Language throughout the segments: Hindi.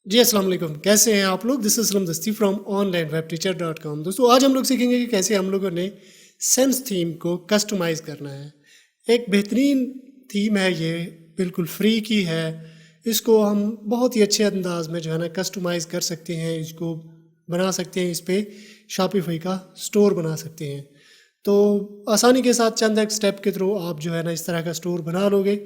जी, अस्सलाम वालेकुम। कैसे हैं आप लोग? दिस इज़ सलम दस्ती फ्रॉम onlinewebteacher.com। दोस्तों, आज हम लोग सीखेंगे कि कैसे हम लोगों ने सेंस थीम को कस्टमाइज़ करना है। एक बेहतरीन थीम है ये, बिल्कुल फ्री की है। इसको हम बहुत ही अच्छे अंदाज़ में जो है ना कस्टमाइज़ कर सकते हैं, इसको बना सकते हैं, इस पे शॉपिफ़ाई का स्टोर बना सकते हैं। तो आसानी के साथ चंद एक स्टेप के थ्रू आप जो है ना इस तरह का स्टोर बना लोगे।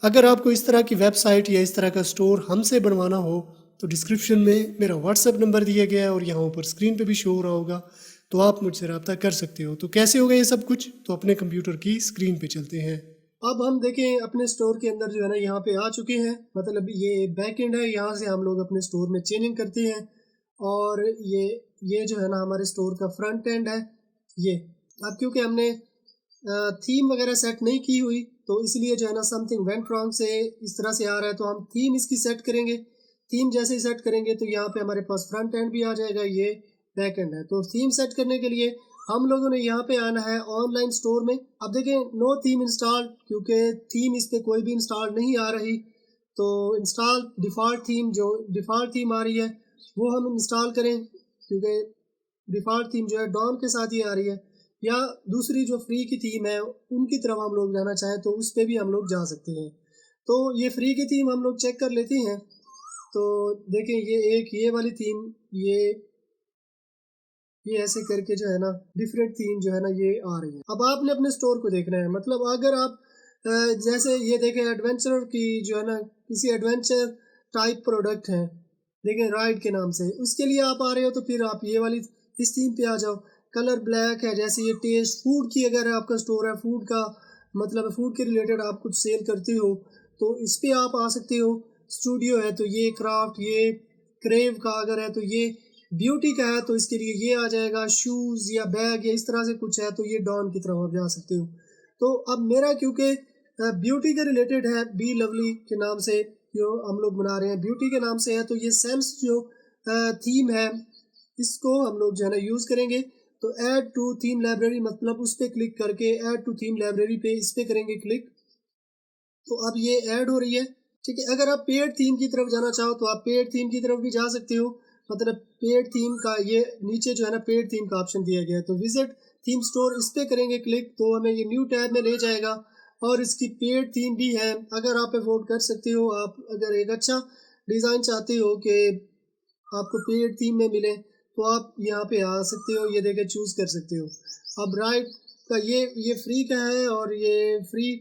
अगर आपको इस तरह की वेबसाइट या इस तरह का स्टोर हमसे बनवाना हो तो डिस्क्रिप्शन में मेरा व्हाट्सएप नंबर दिया गया है और यहाँ ऊपर स्क्रीन पे भी शो हो रहा होगा, तो आप मुझसे रब्ता कर सकते हो। तो कैसे होगा ये सब कुछ, तो अपने कंप्यूटर की स्क्रीन पे चलते हैं। अब हम देखें अपने स्टोर के अंदर जो है ना यहाँ पे आ चुके हैं। मतलब ये बैक एंड है, यहाँ से हम लोग अपने स्टोर में चेंजिंग करते हैं। और ये जो है ना हमारे स्टोर का फ्रंट एंड है ये। अब क्योंकि हमने थीम वगैरह सेट नहीं की हुई, तो इसलिए जो है ना समथिंग वेंट रॉन्ग से इस तरह से आ रहा है। तो हम थीम इसकी सेट करेंगे। थीम जैसे ही सेट करेंगे तो यहाँ पे हमारे पास फ्रंट एंड भी आ जाएगा, ये बैक एंड है। तो थीम सेट करने के लिए हम लोगों ने यहाँ पे आना है ऑनलाइन स्टोर में। अब देखें, नो थीम इंस्टॉल, क्योंकि थीम इस पे कोई भी इंस्टॉल नहीं आ रही। तो इंस्टॉल डिफ़ॉल्ट थीम, जो डिफ़ॉल्ट थीम आ रही है वो हम इंस्टॉल करें, क्योंकि डिफ़ॉल्ट थीम जो है डॉन के साथ ही आ रही है। या दूसरी जो फ्री की थीम है उनकी तरफ हम लोग जाना चाहें तो उस पर भी हम लोग जा सकते हैं। तो ये फ्री की थीम हम लोग चेक कर लेते हैं। तो देखें, ये वाली थीम, ये ये ऐसे करके जो है ना डिफरेंट थीम जो है ना ये आ रही है। अब आपने अपने स्टोर को देखना है। मतलब अगर आप जैसे ये देखें एडवेंचर की जो है ना, किसी एडवेंचर टाइप प्रोडक्ट है, देखें राइड के नाम से, उसके लिए आप आ रहे हो तो फिर आप ये वाली इस थीम पे आ जाओ। कलर ब्लैक है, जैसे ये टेस्ट फूड की, अगर आपका स्टोर है फूड का, मतलब फूड के रिलेटेड आप कुछ सेल करते हो तो इस पे आप आ सकते हो। स्टूडियो है तो ये क्राफ्ट, ये क्रेव का अगर है तो ये ब्यूटी का है तो इसके लिए ये आ जाएगा। शूज़ या बैग या इस तरह से कुछ है तो ये डॉन की तरफ आप जा सकते हो। तो अब मेरा क्योंकि ब्यूटी के रिलेटेड है, बी लवली के नाम से जो हम लोग बना रहे हैं, ब्यूटी के नाम से है, तो ये सेम्स जो थीम है इसको हम लोग जो है ना यूज़ करेंगे। तो ऐड टू थीम लाइब्रेरी, मतलब उस पर क्लिक करके ऐड टू थीम लाइब्रेरी पे इस पर करेंगे क्लिक। तो अब ये ऐड हो रही है। ठीक है, अगर आप पेड थीम की तरफ जाना चाहो तो आप पेड थीम की तरफ भी जा सकते हो। मतलब पेड थीम का ये नीचे जो है ना पेड थीम का ऑप्शन दिया गया है, तो विजिट थीम स्टोर इस पे करेंगे क्लिक तो हमें ये न्यू टैब में ले जाएगा। और इसकी पेड थीम भी है, अगर आप अफोर्ड कर सकते हो, आप अगर एक अच्छा डिज़ाइन चाहते हो कि आपको पेड थीम में मिले, तो आप यहाँ पे आ सकते हो, ये देखे चूज़ कर सकते हो। अब राइट का ये फ्री का है और ये फ्री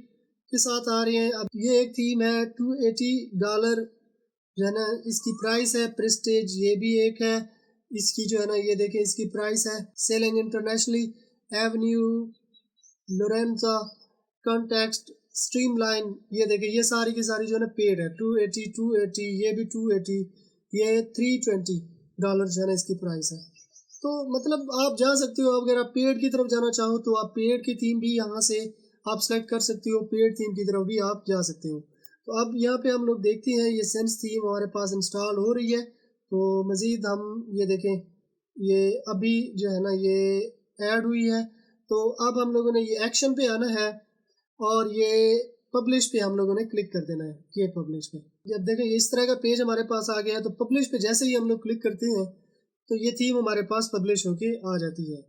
के साथ आ रहे हैं। अब ये एक थीम है $280 जो है ना इसकी प्राइस है। प्रेस्टेज ये भी एक है, इसकी जो है ना ये देखें इसकी प्राइस है। सेलिंग इंटरनेशनली, एवेन्यू, लोरेंजा, कॉन्टेक्स्ट, स्ट्रीमलाइन, ये देखें ये सारी की सारी जो है ना पेड है। 280, ये भी 280, ये $320 जो है ना इसकी प्राइस है। तो मतलब आप जा सकते हो। अगर आप पेड की तरफ जाना चाहो तो आप पेड की थीम भी यहाँ से आप सेलेक्ट कर सकते हो, पेड थीम की तरफ भी आप जा सकते हो। तो अब यहाँ पे हम लोग देखते हैं ये सेंस थीम हमारे पास इंस्टॉल हो रही है। तो मज़ीद हम ये देखें, ये अभी जो है ना ये ऐड हुई है। तो अब हम लोगों ने ये एक्शन पे आना है और ये पब्लिश पे हम लोगों ने क्लिक कर देना है। ये पब्लिश पे जब देखें इस तरह का पेज हमारे पास आ गया है, तो पब्लिश पे जैसे ही हम लोग क्लिक करते हैं तो ये थीम हमारे पास पब्लिश होके आ जाती है।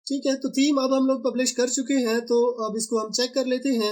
ठीक है, तो थीम अब हम लोग पब्लिश कर चुके हैं, तो अब इसको हम चेक कर लेते हैं।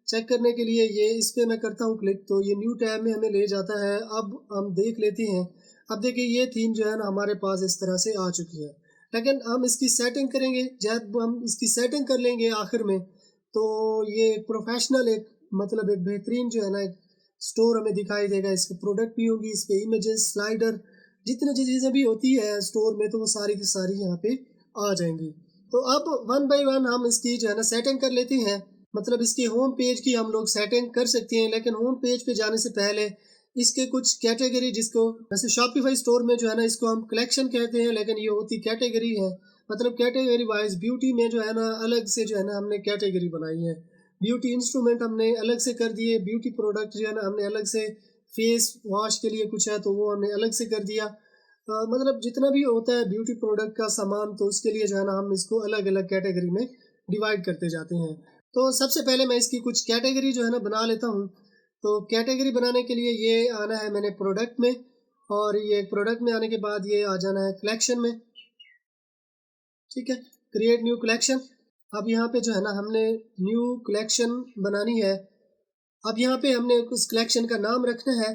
चेक करने के लिए ये इस पे मैं करता हूँ क्लिक, तो ये न्यू टैब में हमें ले जाता है। अब हम देख लेते हैं। अब देखिए ये थीम जो है ना हमारे पास इस तरह से आ चुकी है। लेकिन हम इसकी सेटिंग करेंगे, जब हम इसकी सेटिंग कर लेंगे आखिर में, तो ये प्रोफेशनल एक, मतलब एक बेहतरीन जो है ना एक स्टोर हमें दिखाई देगा। इसके प्रोडक्ट भी होंगी, इस पे इमेजेस, स्लाइडर, जितनी चीज़ें भी होती है स्टोर में, तो वो सारी की सारी यहाँ पे आ जाएंगी। तो अब वन बाय वन हम इसकी जो है ना सेटिंग कर लेते हैं। मतलब इसके होम पेज की हम लोग सेटिंग कर सकते हैं, लेकिन होम पेज पे जाने से पहले इसके कुछ कैटेगरी, जिसको वैसे शॉपिफाई स्टोर में जो है ना इसको हम कलेक्शन कहते हैं, लेकिन ये होती कैटेगरी है। मतलब कैटेगरी वाइज ब्यूटी में जो है ना अलग से जो है ना हमने कैटेगरी बनाई है। ब्यूटी इंस्ट्रूमेंट हमने अलग से कर दिए, ब्यूटी प्रोडक्ट जो है ना हमने अलग से, फेस वॉश के लिए कुछ है तो वो हमने अलग से कर दिया। मतलब जितना भी होता है ब्यूटी प्रोडक्ट का सामान, तो उसके लिए जो है ना हम इसको अलग अलग कैटेगरी में डिवाइड करते जाते हैं। तो सबसे पहले मैं इसकी कुछ कैटेगरी जो है ना बना लेता हूँ। तो कैटेगरी बनाने के लिए ये आना है मैंने प्रोडक्ट में, और ये प्रोडक्ट में आने के बाद ये आ जाना है कलेक्शन में। ठीक है, क्रिएट न्यू कलेक्शन। अब यहाँ पे जो है ना हमने न्यू कलेक्शन बनानी है। अब यहाँ पे हमने उस कलेक्शन का नाम रखना है।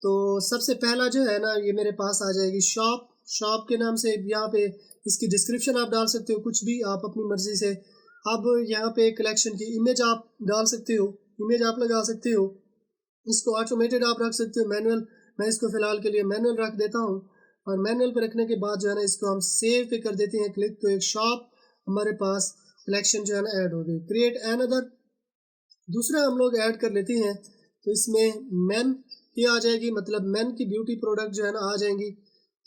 तो सबसे पहला जो है ना ये मेरे पास आ जाएगी शॉप। शॉप के नाम से यहाँ पे इसकी डिस्क्रिप्शन आप डाल सकते हो, कुछ भी आप अपनी मर्जी से। अब यहाँ पे कलेक्शन की इमेज आप डाल सकते हो, इमेज आप लगा सकते हो। इसको ऑटोमेटेड आप रख सकते हो, मैनुअल। मैं इसको फिलहाल के लिए मैनुअल रख देता हूँ। और मैनुअल पे रखने के बाद जो है ना इसको हम सेव पे कर देते हैं क्लिक। तो एक शॉप हमारे पास कलेक्शन जो है ना ऐड हो गई। क्रिएट अनदर, दूसरा हम लोग ऐड कर लेते हैं। तो इसमें मेन की आ जाएगी, मतलब मेन की ब्यूटी प्रोडक्ट जो है ना आ जाएंगी।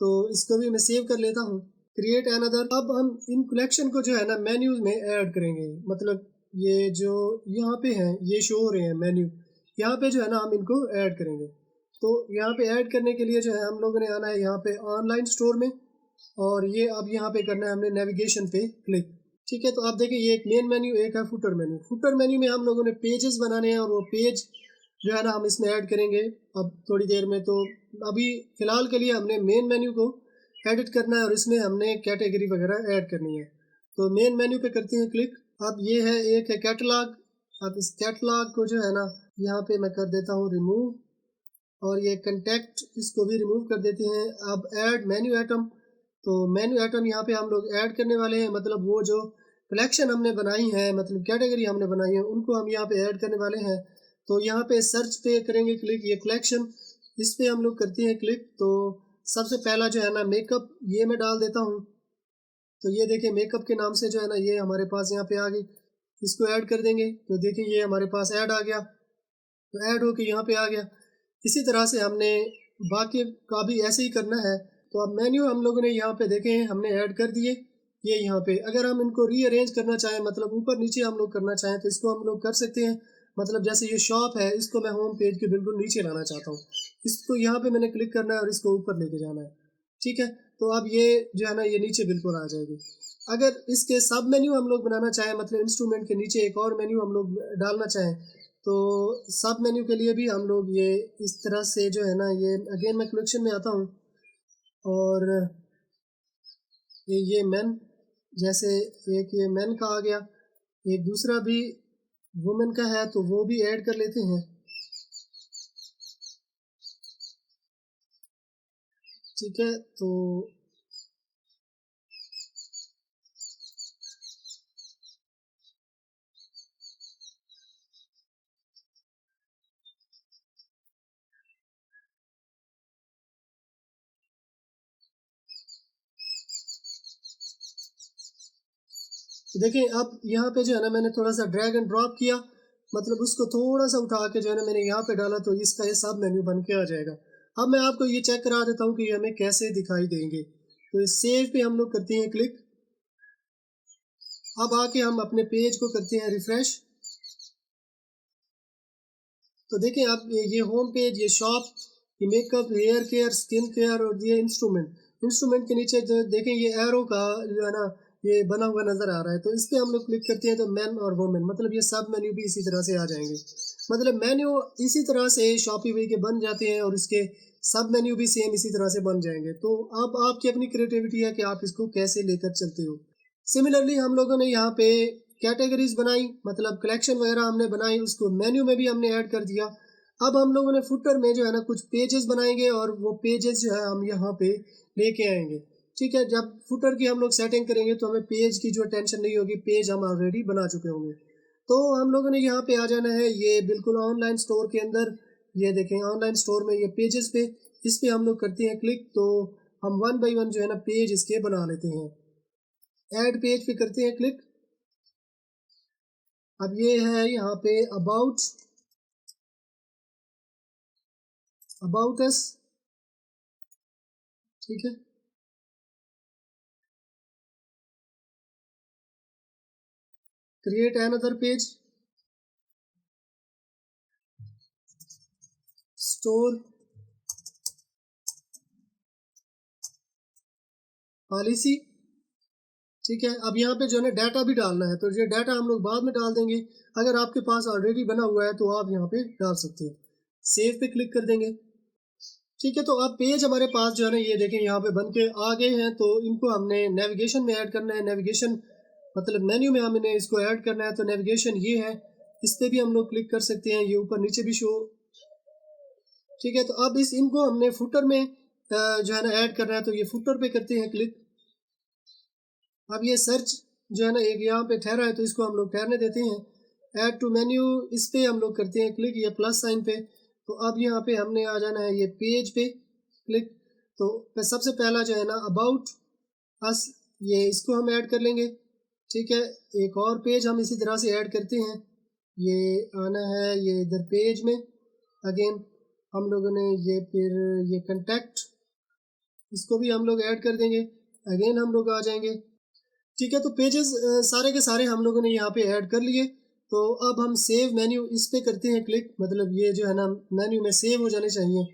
तो इसको भी मैं सेव कर लेता हूँ। Create another. अब हम इन कलेक्शन को जो है ना मेन्यूज में ऐड करेंगे, मतलब ये जो यहाँ पे हैं ये शो हो रहे हैं मेन्यू, यहाँ पे जो है ना हम इनको ऐड करेंगे। तो यहाँ पे ऐड करने के लिए जो है हम लोगों ने आना है यहाँ पे ऑनलाइन स्टोर में। और ये अब यहाँ पे करना है हमने नेविगेशन पे क्लिक। ठीक है, तो आप देखिए ये एक मेन मेन्यू, एक है फुटर मेन्यू। फुटर मेन्यू में हम लोगों ने पेजेस बनाने हैं और वो पेज जो है ना हम इसमें ऐड करेंगे अब थोड़ी देर में। तो अभी फ़िलहाल के लिए हमने मेन मेन्यू को एडिट करना है और इसमें हमने कैटेगरी वगैरह ऐड करनी है। तो मेन मेन्यू पे करते हैं क्लिक। अब ये है, एक है कैटलॉग। अब इस कैटलॉग को जो है ना यहाँ पे मैं कर देता हूँ रिमूव, और ये कंटेक्ट इसको भी रिमूव कर देते हैं। अब ऐड मेन्यू आइटम। तो मेन्यू आइटम यहाँ पे हम लोग ऐड करने वाले हैं, मतलब वो जो कलेक्शन हमने बनाई है, मतलब कैटेगरी हमने बनाई है, उनको हम यहाँ पे ऐड करने वाले हैं। तो यहाँ पे सर्च पे करेंगे क्लिक, ये कलेक्शन, इस पे हम लोग करते हैं क्लिक। तो सबसे पहला जो है ना मेकअप, ये मैं डाल देता हूँ। तो ये देखिए मेकअप के नाम से जो है ना ये हमारे पास यहाँ पे आ गई। इसको ऐड कर देंगे तो देखिए ये हमारे पास ऐड आ गया। तो ऐड होके यहाँ पे आ गया। इसी तरह से हमने बाकी का भी ऐसे ही करना है। तो अब मेन्यू हम लोगों ने यहाँ पे देखे हैं, हमने ऐड कर दिए। ये यहाँ पे अगर हम इनको रीअरेंज करना चाहें, मतलब ऊपर नीचे हम लोग करना चाहें, तो इसको हम लोग कर सकते हैं। मतलब जैसे ये शॉप है, इसको मैं होम पेज के बिल्कुल नीचे लाना चाहता हूँ। इसको यहाँ पे मैंने क्लिक करना है और इसको ऊपर लेके जाना है। ठीक है, तो अब ये जो है ना ये नीचे बिल्कुल आ जाएगी। अगर इसके सब मेन्यू हम लोग बनाना चाहें, मतलब इंस्ट्रूमेंट के नीचे एक और मेन्यू हम लोग डालना चाहें, तो सब मेन्यू के लिए भी हम लोग ये इस तरह से जो है ना, ये अगेन मैं कलेक्शन में आता हूँ और ये मेन, जैसे एक ये मेन का आ गया, एक दूसरा भी वुमेन का है तो वो भी ऐड कर लेते हैं। ठीक है, तो देखिए अब यहाँ पे जो है ना मैंने थोड़ा सा ड्रैग एंड ड्रॉप किया, मतलब उसको थोड़ा सा उठा के जो है ना मैंने यहाँ पे डाला, तो इसका ये सब मेन्यू बन के आ जाएगा। अब मैं आपको ये चेक करा देता हूँ कि ये हमें कैसे दिखाई देंगे। तो इस सेव पे हम लोग करते हैं क्लिक। अब आके हम अपने पेज को करते हैं रिफ्रेश। तो देखिए अब ये होम पेज, ये शॉप, ये makeup, hair care, skin care और ये इंस्ट्रूमेंट। इंस्ट्रूमेंट के नीचे जो देखें ये एरो का जो है ना ये बना हुआ नज़र आ रहा है। तो इस पर हम लोग क्लिक करते हैं तो मैन और वोमेन, मतलब ये सब मेन्यू भी इसी तरह से आ जाएंगे। मतलब मेन्यू इसी तरह से शॉपिफाई के बन जाते हैं और इसके सब मेन्यू भी सेम इसी तरह से बन जाएंगे। तो अब आपकी अपनी क्रिएटिविटी है कि आप इसको कैसे लेकर चलते हो। सिमिलरली हम लोगों ने यहाँ पे कैटेगरीज बनाई, मतलब कलेक्शन वगैरह हमने बनाई, उसको मेन्यू में भी हमने ऐड कर दिया। अब हम लोगों ने फुटर में जो है ना कुछ पेजेस बनाएंगे और वो पेजेस जो है हम यहाँ पे लेके आएंगे। ठीक है, जब फुटर की हम लोग सेटिंग करेंगे तो हमें पेज की जो टेंशन नहीं होगी, पेज हम ऑलरेडी बना चुके होंगे। तो हम लोगों ने यहाँ पे आ जाना है, ये बिल्कुल ऑनलाइन स्टोर के अंदर। ये देखें ऑनलाइन स्टोर में ये पेजेस पे, इस पे हम लोग करते हैं क्लिक। तो हम वन बाई वन जो है ना पेज इसके बना लेते हैं। ऐड पेज पे करते हैं क्लिक। अब ये है यहाँ पे अबाउट अस। ठीक है, create another page, store policy. ठीक है, अब यहाँ पे जो है ना डाटा भी डालना है, तो ये डाटा हम लोग बाद में डाल देंगे। अगर आपके पास ऑलरेडी बना हुआ है तो आप यहाँ पे डाल सकते हैं। सेव पे क्लिक कर देंगे। ठीक है, तो अब पेज हमारे पास जो है ना ये देखें यहाँ पे बन के आ गए हैं। तो इनको हमने नेविगेशन में ऐड करना है। नेविगेशन मतलब मेन्यू में हमने इसको ऐड करना है। तो नेविगेशन ये है, इस पर भी हम लोग क्लिक कर सकते हैं, ये ऊपर नीचे भी शो। ठीक है, तो अब इस इनको हमने फुटर में जो है ना ऐड करना है। तो ये फुटर पे करते हैं क्लिक। अब ये सर्च जो है ना एक यहाँ पे ठहरा है, तो इसको हम लोग ठहरने देते हैं। ऐड टू मेन्यू, इस पे हम लोग करते हैं क्लिक, ये प्लस साइन पे। तो अब यहाँ पे हमने आ जाना है ये पेज पे क्लिक। तो सबसे पहला जो है ना अबाउट अस, ये इसको हम ऐड कर लेंगे। ठीक है, एक और पेज हम इसी तरह से ऐड करते हैं। ये आना है ये इधर पेज में, अगेन हम लोगों ने ये फिर ये कंटेक्ट, इसको भी हम लोग ऐड कर देंगे। अगेन हम लोग आ जाएंगे। ठीक है, तो पेजेस सारे के सारे हम लोगों ने यहाँ पे ऐड कर लिए। तो अब हम सेव मेन्यू, इस पे करते हैं क्लिक, मतलब ये जो है ना मेन्यू में सेव हो जाने चाहिए।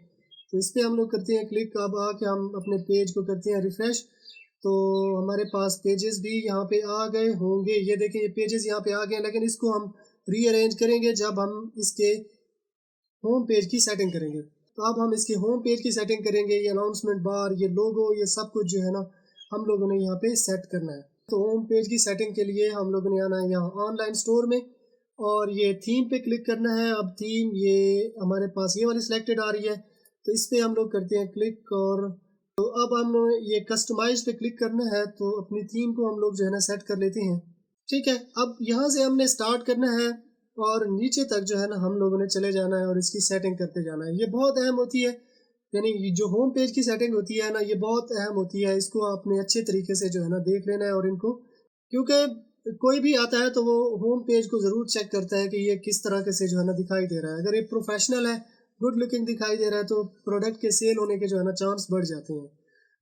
तो इस पे हम लोग करते हैं क्लिक। अब आके हम अपने पेज को करते हैं रिफ़्रेश। तो हमारे पास पेजेस भी यहाँ पे आ गए होंगे। ये देखें ये पेजेस यहाँ पे आ गए, लेकिन इसको हम रीअरेंज करेंगे जब हम इसके होम पेज की सेटिंग करेंगे। तो अब हम इसके होम पेज की सेटिंग करेंगे। ये अनाउंसमेंट बार, ये लोगो, ये सब कुछ जो है ना हम लोगों ने यहाँ पे सेट करना है। तो होम पेज की सेटिंग के लिए हम लोगों ने आना है यहाँ ऑनलाइन स्टोर में, और ये थीम पे क्लिक करना है। अब थीम ये हमारे पास ये वाली सिलेक्टेड आ रही है, तो इस पर हम लोग करते हैं क्लिक। और तो अब हम ये कस्टमाइज पे क्लिक करना है। तो अपनी थीम को हम लोग जो है ना सेट कर लेते हैं। ठीक है, अब यहाँ से हमने स्टार्ट करना है और नीचे तक जो है ना हम लोगों ने चले जाना है और इसकी सेटिंग करते जाना है। ये बहुत अहम होती है, यानी ये जो होम पेज की सेटिंग होती है ना ये बहुत अहम होती है। इसको आपने अच्छे तरीके से जो है ना देख लेना है, और इनको, क्योंकि कोई भी आता है तो वो होम पेज को ज़रूर चेक करता है कि ये किस तरह के से जो है ना दिखाई दे रहा है। अगर ये प्रोफेशनल है, गुड लुकिंग दिखाई दे रहा है, तो प्रोडक्ट के सेल होने के जो है ना चांस बढ़ जाते हैं।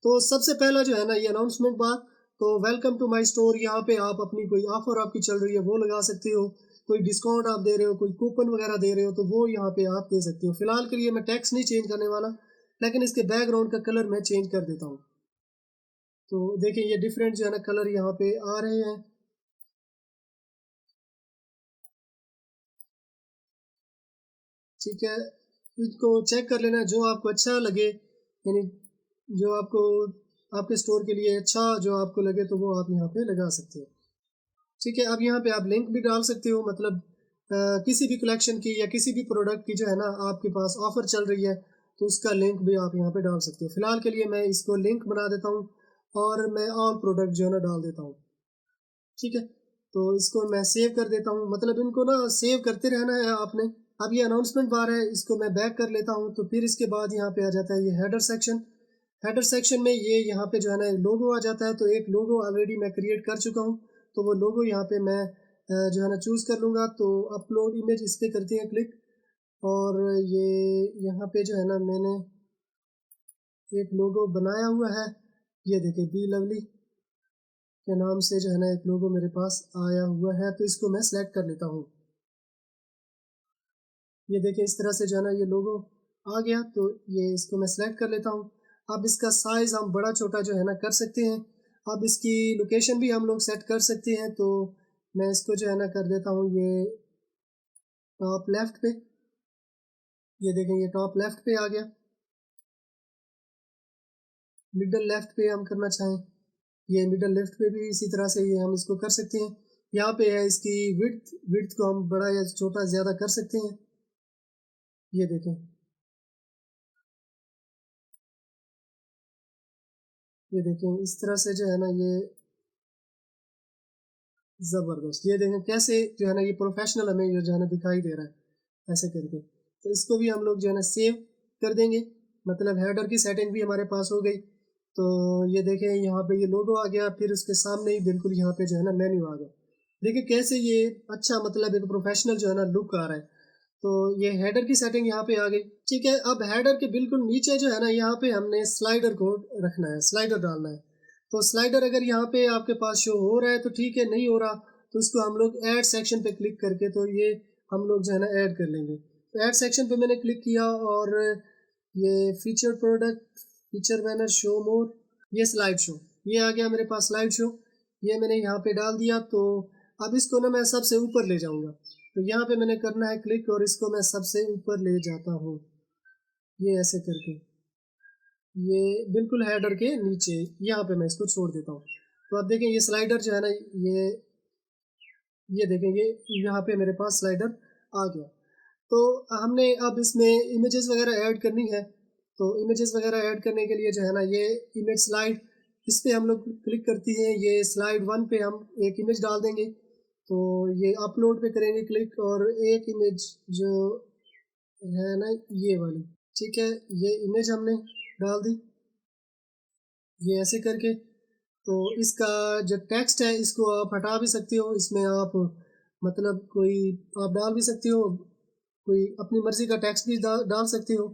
तो सबसे पहला जो है ना ये अनाउंसमेंट बार। तो वेलकम टू माय स्टोर, यहाँ पे आप अपनी कोई ऑफर आपकी चल रही है वो लगा सकते हो, कोई डिस्काउंट आप दे रहे हो, कोई कूपन वगैरह दे रहे हो, तो वो यहाँ पे आप दे सकते हो। फिलहाल के लिए मैं टेक्स्ट नहीं चेंज करने वाला, लेकिन इसके बैकग्राउंड का कलर मैं चेंज कर देता हूँ। तो देखिए ये डिफरेंट जो है ना कलर यहाँ पे आ रहे हैं। ठीक है, इसको चेक कर लेना जो आपको अच्छा लगे, यानी जो आपको आपके स्टोर के लिए अच्छा जो आपको लगे तो वो आप यहाँ पे लगा सकते हो। ठीक है, अब यहाँ पे आप लिंक भी डाल सकते हो, मतलब किसी भी कलेक्शन की या किसी भी प्रोडक्ट की जो है ना आपके पास ऑफ़र चल रही है तो उसका लिंक भी आप यहाँ पे डाल सकते हो। फिलहाल के लिए मैं इसको लिंक बना देता हूँ और मैं ऑल प्रोडक्ट जो है ना डाल देता हूँ। ठीक है, तो इसको मैं सेव कर देता हूँ, मतलब इनको ना सेव करते रहना है आपने। अब ये अनाउंसमेंट बार है, इसको मैं बैक कर लेता हूँ। तो फिर इसके बाद यहाँ पे आ जाता है ये हेडर सेक्शन। हेडर सेक्शन में ये यहाँ पे जो है ना लोगो आ जाता है। तो एक लोगो ऑलरेडी मैं क्रिएट कर चुका हूँ, तो वो लोगो यहाँ पे मैं जो है ना चूज़ कर लूँगा। तो अपलोड इमेज, इस पर करते हैं क्लिक। और ये यहाँ पे जो है ना मैंने एक लोगो बनाया हुआ है, ये देखिए बी लवली के नाम से जो है ना एक लोगो मेरे पास आया हुआ है। तो इसको मैं सेलेक्ट कर लेता हूँ। ये देखिए इस तरह से जो है ना ये लोगो आ गया। तो ये इसको मैं सेलेक्ट कर लेता हूँ। अब इसका साइज़ हम बड़ा छोटा जो है ना कर सकते हैं। अब इसकी लोकेशन भी हम लोग सेट कर सकते हैं। तो मैं इसको जो है ना कर देता हूँ ये टॉप लेफ़्ट पे। ये देखें ये टॉप लेफ़्ट पे आ गया। मिडल लेफ़्ट पे हम करना चाहें, ये मिडल लेफ़्ट पे भी इसी तरह से ये हम इसको कर सकते हैं। यहाँ पे है इसकी विड्थ, विड्थ को हम बड़ा या छोटा ज़्यादा कर सकते हैं। ये देखें, ये देखें इस तरह से जो है ना ये ज़बरदस्त, ये देखें कैसे जो है ना ये प्रोफेशनल हमें ये जो है ना दिखाई दे रहा है ऐसे करके। तो इसको भी हम लोग जो है ना सेव कर देंगे, मतलब हेडर की सेटिंग भी हमारे पास हो गई। तो ये देखें यहाँ पे ये लोगो आ गया, फिर उसके सामने ही बिल्कुल यहाँ पे जो है ना मेन्यू आ गया। देखिए कैसे ये अच्छा, मतलब एक प्रोफेशनल जो है ना लुक आ रहा है। तो ये हेडर की सेटिंग यहाँ पे आ गई। ठीक है, अब हेडर के बिल्कुल नीचे जो है ना यहाँ पे हमने स्लाइडर को रखना है, स्लाइडर डालना है। तो स्लाइडर अगर यहाँ पे आपके पास शो हो रहा है तो ठीक है, नहीं हो रहा तो इसको हम लोग ऐड सेक्शन पे क्लिक करके तो ये हम लोग जो है ना ऐड कर लेंगे। तो ऐड सेक्शन पे मैंने क्लिक किया और ये feature product, feature banner, show मोर, ये स्लाइड शो, ये आ गया मेरे पास स्लाइड शो। ये मैंने यहाँ पे डाल दिया। तो अब इसको ना मैं सबसे ऊपर ले जाऊँगा। तो यहाँ पे मैंने करना है क्लिक और इसको मैं सबसे ऊपर ले जाता हूँ, ये ऐसे करके। ये बिल्कुल हेडर के नीचे यहाँ पे मैं इसको छोड़ देता हूँ। तो अब देखें ये स्लाइडर जो है ना, ये देखें ये यहाँ पे मेरे पास स्लाइडर आ गया। तो हमने अब इसमें इमेजेस वगैरह ऐड करनी है। तो इमेजेस वगैरह ऐड करने के लिए जो है ना, ये इमेज स्लाइड, इस पे हम लोग क्लिक करती हैं। ये स्लाइड 1 पे हम एक इमेज डाल देंगे। तो ये अपलोड पे करेंगे क्लिक, और एक इमेज जो है ना ये वाली, ठीक है, ये इमेज हमने डाल दी, ये ऐसे करके। तो इसका जो टेक्स्ट है इसको आप हटा भी सकते हो, इसमें आप मतलब कोई आप डाल भी सकते हो, कोई अपनी मर्ज़ी का टेक्स्ट भी डाल सकते हो,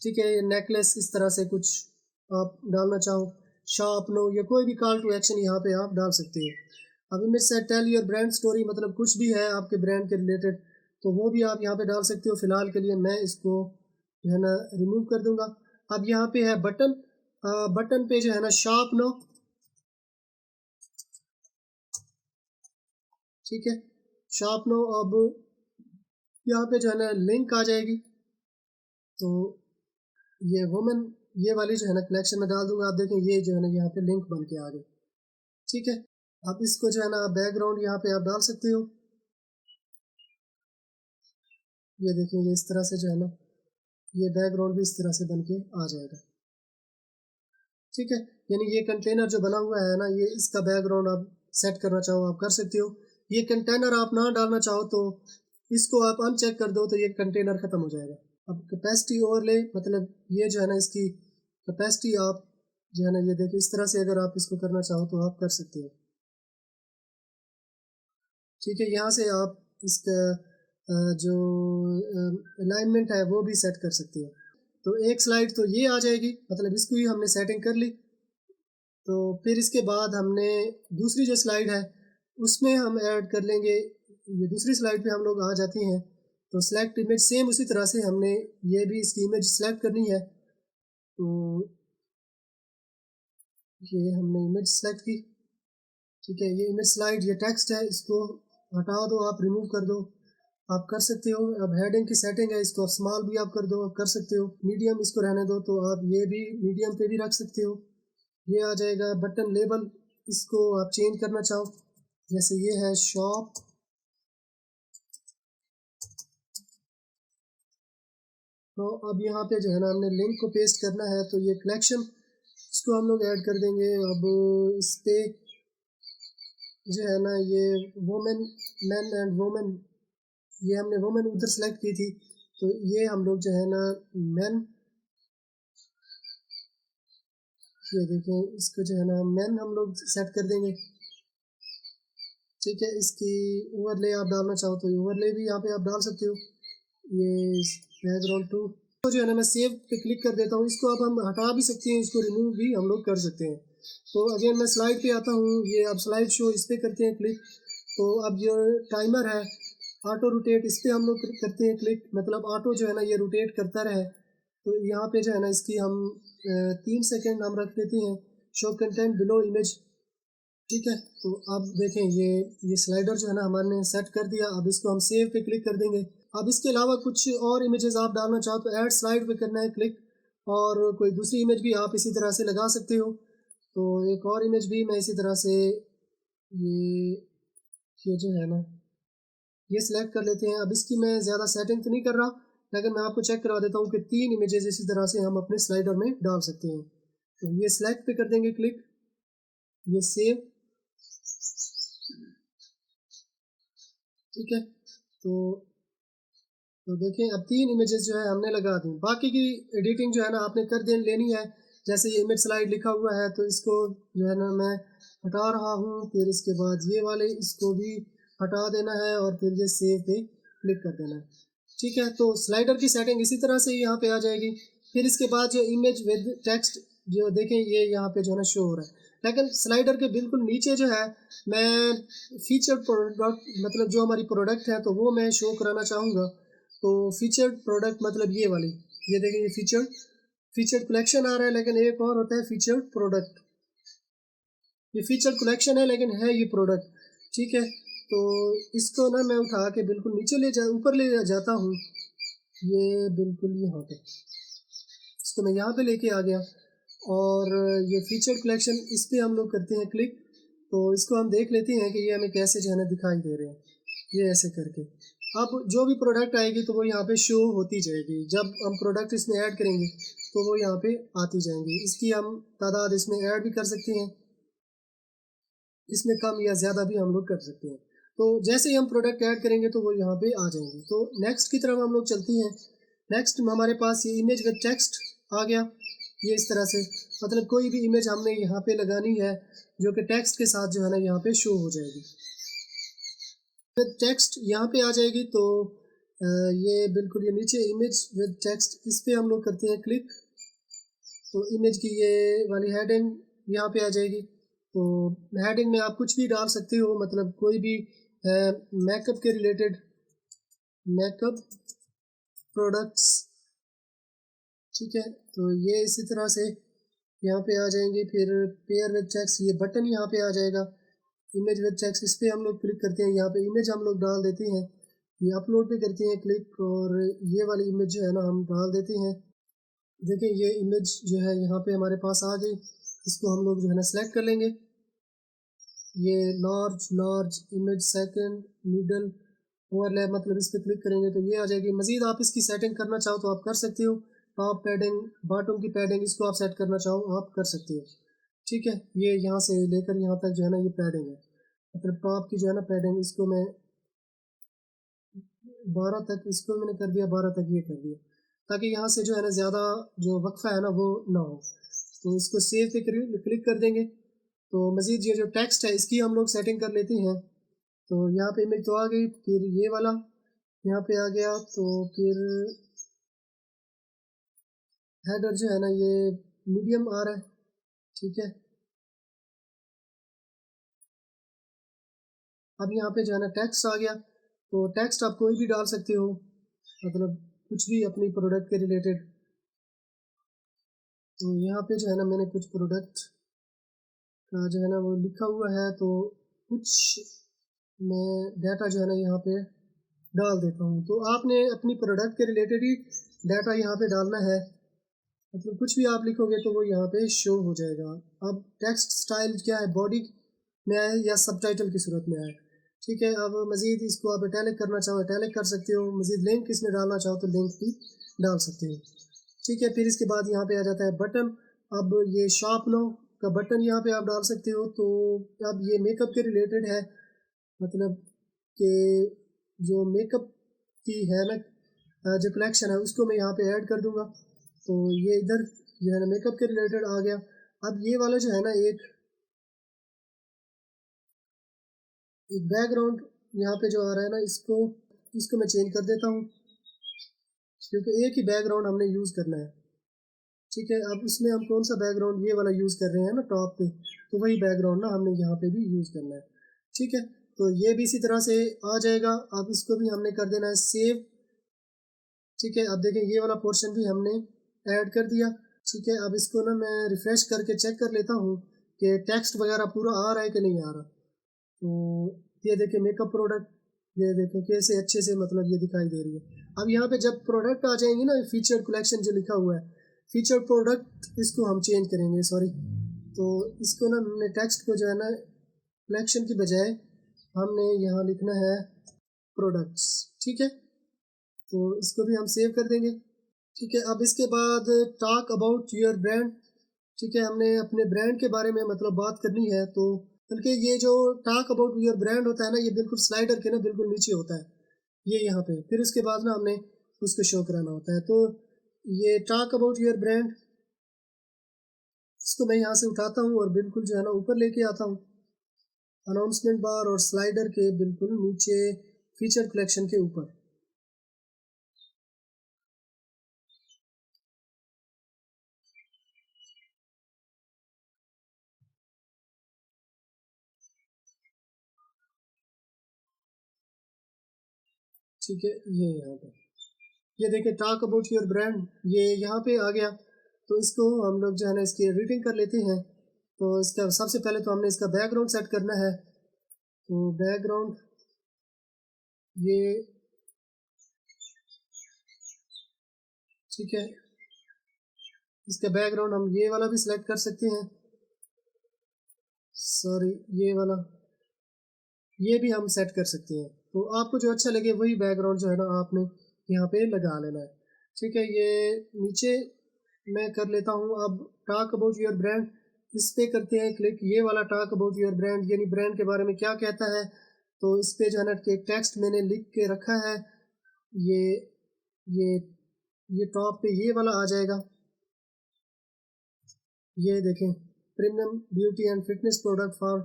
ठीक है। नेकलेस इस तरह से कुछ आप डालना चाहो, शॉप नो, या कोई भी कॉल टू एक्शन यहाँ पे आप डाल सकते हो। अब इमेज से टेल योर ब्रांड स्टोरी, मतलब कुछ भी है आपके ब्रांड के रिलेटेड, तो वो भी आप यहाँ पे डाल सकते हो। फिलहाल के लिए मैं इसको जो है ना रिमूव कर दूंगा। अब यहाँ पे है बटन, बटन पे जो है ना शॉप नो, ठीक है, शॉप नो। अब यहाँ पे जो है ना लिंक आ जाएगी, तो ये वुमेन, ये वाली जो है ना कलेक्शन में डाल दूंगा। आप देखें ये जो है ना यहाँ पे लिंक बन के आ गई, ठीक है। अब इसको जो है ना बैकग्राउंड यहाँ पे आप डाल सकते हो, ये देखें ये इस तरह से जो है ना ये बैकग्राउंड भी इस तरह से बन के आ जाएगा, ठीक है। यानी ये कंटेनर जो बना हुआ है ना, ये इसका बैकग्राउंड आप सेट करना चाहो आप कर सकते हो। ये कंटेनर आप ना डालना चाहो तो इसको आप अनचेक कर दो, तो ये कंटेनर ख़त्म हो जाएगा। अब कैपेसिटी ओवरले, मतलब ये जो है ना इसकी कैपेसिटी आप जो है ना ये देखिए इस तरह से अगर आप इसको करना चाहो तो आप कर सकते हो, ठीक है। यहाँ से आप इसका जो अलाइनमेंट है वो भी सेट कर सकते हो। तो एक स्लाइड तो ये आ जाएगी, मतलब इसकी भी हमने सेटिंग कर ली। तो फिर इसके बाद हमने दूसरी जो स्लाइड है उसमें हम ऐड कर लेंगे, ये दूसरी स्लाइड पे हम लोग आ जाते हैं। तो सेलेक्ट इमेज, सेम उसी तरह से हमने ये भी इसकी इमेज सेलेक्ट करनी है। तो ये हमने इमेज सेलेक्ट की, ठीक है। ये इमेज स्लाइड, ये टेक्स्ट है, इसको हटा दो, आप रिमूव कर दो, आप कर सकते हो। अब हेडिंग की सेटिंग है, इसको स्मॉल भी आप कर दो, कर सकते हो। मीडियम इसको रहने दो, तो आप ये भी मीडियम पे भी रख सकते हो। ये आ जाएगा बटन लेबल, इसको आप चेंज करना चाहो, जैसे ये है शॉप, तो अब यहाँ पे जो है ना हमने लिंक को पेस्ट करना है। तो ये कलेक्शन इसको हम लोग ऐड कर देंगे। अब इस पे जो है ना ये वुमेन, मैन एंड वुमेन, ये हमने वुमेन उधर सेलेक्ट की थी, तो ये हम लोग जो है ना मैन, ये देखें इसको जो है ना मैन हम लोग सेट कर देंगे, ठीक है। इसकी ओवरले आप डालना चाहो तो ओवरले भी यहाँ पे आप डाल सकते हो। ये बैकग्राउंड टू, तो जो है ना मैं सेव पे क्लिक कर देता हूँ। इसको अब हम हटा भी सकते हैं, इसको रिमूव भी हम लोग कर सकते हैं। तो अगेन मैं स्लाइड पे आता हूँ, ये अब स्लाइड शो इस पर करते हैं क्लिक। तो अब जो टाइमर है ऑटो रोटेट, इस पर हम लोग करते हैं क्लिक, मतलब ऑटो जो है ना ये रोटेट करता रहे। तो यहाँ पे जो है ना इसकी हम 3 सेकेंड हम रख देते हैं। शो कंटेंट बिलो इमेज, ठीक है। तो अब देखें ये स्लाइडर जो है ना हमारे सेट कर दिया। अब इसको हम सेव पे क्लिक कर देंगे। अब इसके अलावा कुछ और इमेजेस आप डालना चाहो तो ऐड स्लाइड पे करना है क्लिक, और कोई दूसरी इमेज भी आप इसी तरह से लगा सकते हो। तो एक और इमेज भी मैं इसी तरह से ये ये जो है ना ये सिलेक्ट कर लेते हैं। अब इसकी मैं ज़्यादा सेटिंग तो नहीं कर रहा, लेकिन मैं आपको चेक करा देता हूँ कि 3 इमेजेस इसी तरह से हम अपने स्लाइडर में डाल सकते हैं। तो ये सिलेक्ट पे कर देंगे क्लिक, ये सेव, ठीक है। तो देखिए अब 3 इमेजेस जो है हमने लगा दी। बाकी की एडिटिंग जो है ना आपने कर दे लेनी है। जैसे ये इमेज स्लाइड लिखा हुआ है तो इसको जो है ना मैं हटा रहा हूँ। फिर इसके बाद ये वाले इसको भी हटा देना है, और फिर ये सेव पे क्लिक कर देना है, ठीक है। तो स्लाइडर की सेटिंग इसी तरह से यहाँ पे आ जाएगी। फिर इसके बाद जो इमेज विद टेक्स्ट जो देखें ये यहाँ पे जो है ना शो हो रहा है, लेकिन स्लाइडर के बिल्कुल नीचे जो है मैं फीचर्ड प्रोडक्ट, मतलब जो हमारी प्रोडक्ट है तो वो मैं शो कराना चाहूँगा। तो फीचर्ड प्रोडक्ट मतलब ये वाली, ये देखें ये फीचर्ड कलेक्शन आ रहा है, लेकिन एक और होता है फीचर्ड प्रोडक्ट। ये फीचर्ड कलेक्शन है लेकिन है ये प्रोडक्ट, ठीक है। तो इसको ना मैं उठा के बिल्कुल नीचे ऊपर ले जाता हूँ, ये बिल्कुल यहाँ पे, इसको मैं यहाँ पे लेके आ गया। और ये फीचर कलेक्शन, इस पर हम लोग करते हैं क्लिक। तो इसको हम देख लेते हैं कि ये हमें कैसे जो है ना दिखाई दे रहे हैं। ये ऐसे करके अब जो भी प्रोडक्ट आएगी तो वो यहाँ पे शो होती जाएगी। जब हम प्रोडक्ट इसमें ऐड करेंगे तो वो यहाँ पे आती जाएंगी। इसकी हम तादाद इसमें ऐड भी कर सकते हैं, इसमें कम या ज़्यादा भी हम लोग कर सकते हैं। तो जैसे ही हम प्रोडक्ट ऐड करेंगे तो वो यहाँ पे आ जाएंगे। तो नेक्स्ट की तरफ हम लोग चलते हैं। नेक्स्ट हमारे पास ये इमेज विद टेक्स्ट आ गया। ये इस तरह से मतलब कोई भी इमेज हमने यहाँ पे लगानी है जो कि टेक्स्ट के साथ जो है ना यहाँ पे शो हो जाएगी। विद टेक्स्ट यहाँ पे आ जाएगी। तो ये बिल्कुल ये नीचे इमेज विद टेक्स्ट, इस पर हम लोग करते हैं क्लिक। तो इमेज की ये वाली हेडिंग यहाँ पे आ जाएगी। तो हेडिंग में आप कुछ भी डाल सकते हो, मतलब कोई भी मेकअप के रिलेटेड, मेकअप प्रोडक्ट्स, ठीक है। तो ये इसी तरह से यहाँ पे आ जाएंगे। फिर पेयर विद टेक्स्ट, ये बटन यहाँ पे आ जाएगा। इमेज विद टेक्स्ट, इस पर हम लोग क्लिक करते हैं। यहाँ पे इमेज हम लोग डाल देते हैं, ये अपलोड पे करते हैं क्लिक, और ये वाली इमेज जो है ना हम डाल देते हैं। देखिए ये इमेज जो है यहाँ पे हमारे पास आ गई। इसको हम लोग जो है ना सेलेक्ट कर लेंगे। ये large large image, second, middle, overlap, मतलब इस पर क्लिक करेंगे तो ये आ जाएगी। मज़ीद आप इसकी सेटिंग करना चाहो तो आप कर सकते हो। टॉप पैडिंग, बॉटम की पैडिंग, इसको आप सेट करना चाहो आप कर सकते हो, ठीक है। ये यहाँ से लेकर यहाँ तक जो है ना ये पैडिंग है, मतलब टॉप की जो है ना पैडिंग, इसको मैं 12 तक, इसको मैंने कर दिया 12 तक, ये कर दिया ताकि यहाँ से जो है ना ज़्यादा जो वक्फा है ना वो ना हो। तो इसको सेव पे क्लिक कर देंगे। तो मज़ीद ये जो टेक्स्ट है इसकी हम लोग सेटिंग कर लेते हैं। तो यहाँ पे इमेज तो आ गई, फिर ये वाला यहाँ पे आ गया। तो फिर हेडर जो है ना ये मीडियम आ रहा है, ठीक है। अब यहाँ पे जो है ना टेक्स्ट आ गया। तो टेक्स्ट आप कोई भी डाल सकते हो, मतलब कुछ भी अपनी प्रोडक्ट के रिलेटेड। तो यहाँ पे जो है ना मैंने कुछ प्रोडक्ट का जो है ना वो लिखा हुआ है, तो कुछ मैं डाटा जो है ना यहाँ पे डाल देता हूँ। तो आपने अपनी प्रोडक्ट के रिलेटेड ही डाटा यहाँ पे डालना है, मतलब कुछ भी आप लिखोगे तो वो यहाँ पे शो हो जाएगा। अब टेक्स्ट स्टाइल क्या है, बॉडी में आए या सबटाइटल की सूरत में आए, ठीक है। अब मज़ीद इसको आप इटैलिक करना चाहो इटैलिक कर सकते हो, मज़ीद लिंक इसमें डालना चाहो तो लिंक भी डाल सकते हो, ठीक है। फिर इसके बाद यहाँ पे आ जाता है बटन। अब ये शॉप नो का बटन यहाँ पे आप डाल सकते हो। तो अब ये मेकअप के रिलेटेड है, मतलब कि जो मेकअप की है ना जो कलेक्शन है उसको मैं यहाँ पे ऐड कर दूँगा। तो ये इधर जो है ना मेकअप के रिलेटेड आ गया। अब ये वाला जो है ना एक बैकग्राउंड यहाँ पे जो आ रहा है ना, इसको इसको मैं चेंज कर देता हूँ, क्योंकि एक ही बैकग्राउंड हमने यूज़ करना है, ठीक है। अब इसमें हम कौन सा बैकग्राउंड ये वाला यूज़ कर रहे हैं ना टॉप पे, तो वही बैकग्राउंड ना हमने यहाँ पे भी यूज़ करना है, ठीक है। तो ये भी इसी तरह से आ जाएगा। अब इसको भी हमने कर देना है सेव, ठीक है। अब देखें ये वाला पोर्शन भी हमने ऐड कर दिया, ठीक है। अब इसको ना मैं रिफ़्रेश करके चेक कर लेता हूँ कि टेक्स्ट वगैरह पूरा आ रहा है कि नहीं आ रहा। तो ये देखें मेकअप प्रोडक्ट, ये देखें कैसे अच्छे से मतलब ये दिखाई दे रही है। अब यहाँ पे जब प्रोडक्ट आ जाएंगे ना, फीचर कलेक्शन जो लिखा हुआ है फीचर प्रोडक्ट, इसको हम चेंज करेंगे, सॉरी। तो इसको ना हमने टेक्स्ट को जो है ना कलेक्शन की बजाय हमने यहाँ लिखना है प्रोडक्ट्स, ठीक है। तो इसको भी हम सेव कर देंगे, ठीक है। अब इसके बाद टॉक अबाउट योर ब्रांड, ठीक है। हमने अपने ब्रांड के बारे में मतलब बात करनी है। तो बल्कि ये जो टॉक अबाउट योर ब्रांड होता है ना, ये बिल्कुल स्लाइडर के ना बिल्कुल नीचे होता है, ये यहाँ पे। फिर उसके बाद ना हमने उसको शो कराना होता है। तो ये टॉक अबाउट योर ब्रांड, इसको मैं यहाँ से उठाता हूँ और बिल्कुल जो है ना ऊपर लेके आता हूँ, अनाउंसमेंट बार और स्लाइडर के बिल्कुल नीचे फीचर कलेक्शन के ऊपर, ठीक है। ये यहाँ पे ये देखिए टॉक अबाउट योर ब्रांड, ये यहाँ पे आ गया। तो इसको हम लोग जो है ना इसकी एडिटिंग कर लेते हैं। तो इसका सबसे पहले तो हमने इसका बैकग्राउंड सेट करना है। तो बैकग्राउंड ये, ठीक है। इसका बैकग्राउंड हम ये वाला भी सिलेक्ट कर सकते हैं, सॉरी ये भी हम सेट कर सकते हैं। तो आपको जो अच्छा लगे वही बैकग्राउंड जो है ना आपने यहाँ पे लगा लेना है। ठीक है, ये नीचे मैं कर लेता हूँ। अब टॉक अबाउट योर ब्रांड, इस पे करते हैं क्लिक। ये वाला टॉक अबाउट योर ब्रांड यानी ब्रांड के बारे में क्या कहता है, तो इस पे जो है ना एक टेक्स्ट मैंने लिख के रखा है। ये ये ये टॉप पे ये वाला आ जाएगा, ये देखें, premium beauty and fitness product for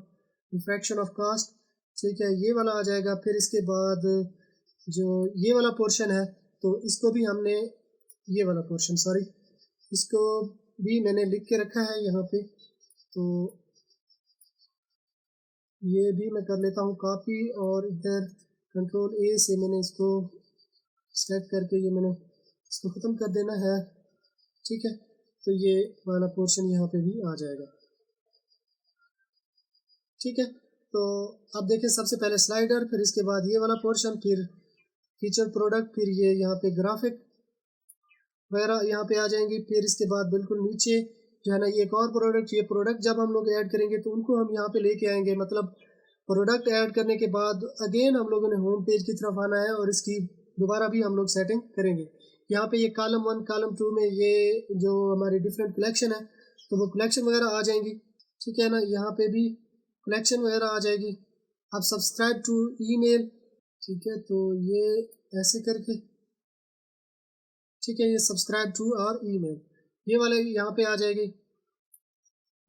fraction of cost. ठीक है, ये वाला आ जाएगा। फिर इसके बाद जो ये वाला पोर्शन है तो इसको भी हमने, ये वाला पोर्शन सॉरी, इसको भी मैंने लिख के रखा है यहाँ पे। तो ये भी मैं कर लेता हूँ कॉपी, और इधर कंट्रोल ए से मैंने इसको सेलेक्ट करके ये मैंने इसको ख़त्म कर देना है। ठीक है, तो ये वाला पोर्शन यहाँ पे भी आ जाएगा। ठीक है, तो अब देखें, सबसे पहले स्लाइडर, फिर इसके बाद ये वाला पोर्शन, फिर फीचर प्रोडक्ट, फिर ये यहाँ पे ग्राफिक वगैरह यहाँ पे आ जाएंगी। फिर इसके बाद बिल्कुल नीचे जो है ना ये एक और प्रोडक्ट, ये प्रोडक्ट जब हम लोग ऐड करेंगे तो उनको हम यहाँ पे लेके आएंगे। मतलब प्रोडक्ट ऐड करने के बाद अगेन हम लोगों ने होम पेज की तरफ आना है और इसकी दोबारा भी हम लोग सेटिंग करेंगे। यहाँ पे ये कॉलम 1 कॉलम 2 में ये जो हमारी डिफरेंट कलेक्शन है तो वो कलेक्शन वगैरह आ जाएंगी। ठीक है ना, यहाँ पे भी कलेक्शन वगैरह आ जाएगी। अब सब्सक्राइब टू ईमेल, ठीक है, तो ये ऐसे करके, ठीक है, ये सब्सक्राइब टू और ईमेल ये वाले यहाँ पे आ जाएगी।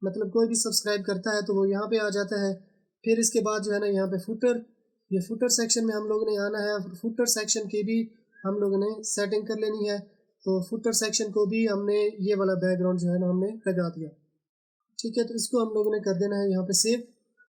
मतलब कोई भी सब्सक्राइब करता है तो वो यहाँ पे आ जाता है। फिर इसके बाद जो है ना यहाँ पे फुटर, ये फुटर सेक्शन में हम लोगों ने आना है। फुटर सेक्शन की भी हम लोगों ने सेटिंग कर लेनी है। तो फुटर सेक्शन को भी हमने ये वाला बैकग्राउंड जो है ना हमने लगा दिया। ठीक है, तो इसको हम लोगों ने कर देना है यहाँ पे सेव।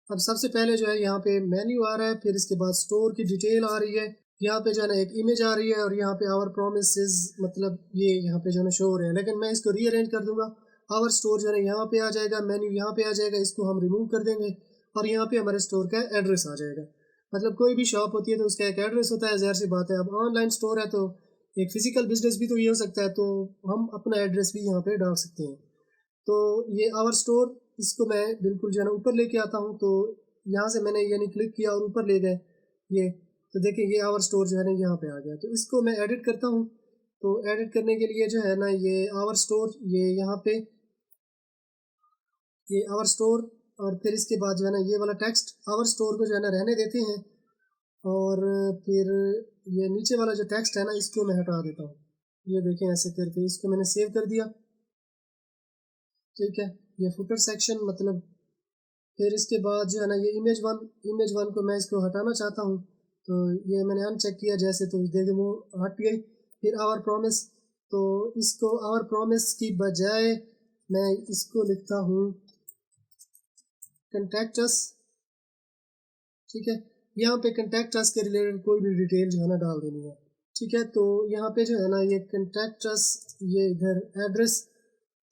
अब सबसे पहले जो है यहाँ पे मेन्यू आ रहा है, फिर इसके बाद स्टोर की डिटेल आ रही है, यहाँ पे जो है ना एक इमेज आ रही है, और यहाँ पे आवर प्रोमिसेस मतलब ये यहाँ पे जो है ना शो हो रहे हैं। लेकिन मैं इसको रीअरेंज कर दूंगा। आवर स्टोर जो है यहाँ पे आ जाएगा, मेन्यू यहाँ पे आ जाएगा, इसको हम रिमूव कर देंगे और यहाँ पे हमारे स्टोर का एड्रेस आ जाएगा। मतलब कोई भी शॉप होती है तो उसका एक एड्रेस होता है, ज़ाहिर सी बात है। अब ऑनलाइन स्टोर है तो एक फिजिकल बिजनेस भी तो ये हो सकता है, तो हम अपना एड्रेस भी यहाँ पे डाल सकते हैं। तो ये आवर स्टोर, इसको मैं बिल्कुल जो है ना ऊपर लेके आता हूँ। तो यहाँ से मैंने यानी क्लिक किया और ऊपर ले गए ये, तो देखिए ये आवर स्टोर जो है ना यहाँ पे आ गया। तो इसको मैं एडिट करता हूँ। तो एडिट करने के लिए जो है ना ये आवर स्टोर, ये यहाँ पे ये आवर स्टोर, और फिर इसके बाद जो है ना ये वाला टेक्स्ट आवर स्टोर को जो है ना रहने देते हैं, और फिर ये नीचे वाला जो टेक्स्ट है ना इसको मैं हटा देता हूँ। ये देखें ऐसे करके इसको मैंने सेव कर दिया। ठीक है, ये फुटर सेक्शन मतलब, फिर इसके बाद जो है ना ये इमेज वन को मैं इसको हटाना चाहता हूँ। तो ये मैंने अनचेक किया जैसे, तो देखिए वो हट गई। फिर आवर प्रॉमिस, तो इसको आवर प्रॉमिस की बजाय मैं इसको लिखता हूँ कंटैक्ट अस। ठीक है, यहाँ पे कंटैक्ट अस के रिलेटेड कोई भी डिटेल जो है ना डाल देनी है। ठीक है, तो यहाँ पे जो है ना ये कंटैक्ट अस, ये इधर एड्रेस,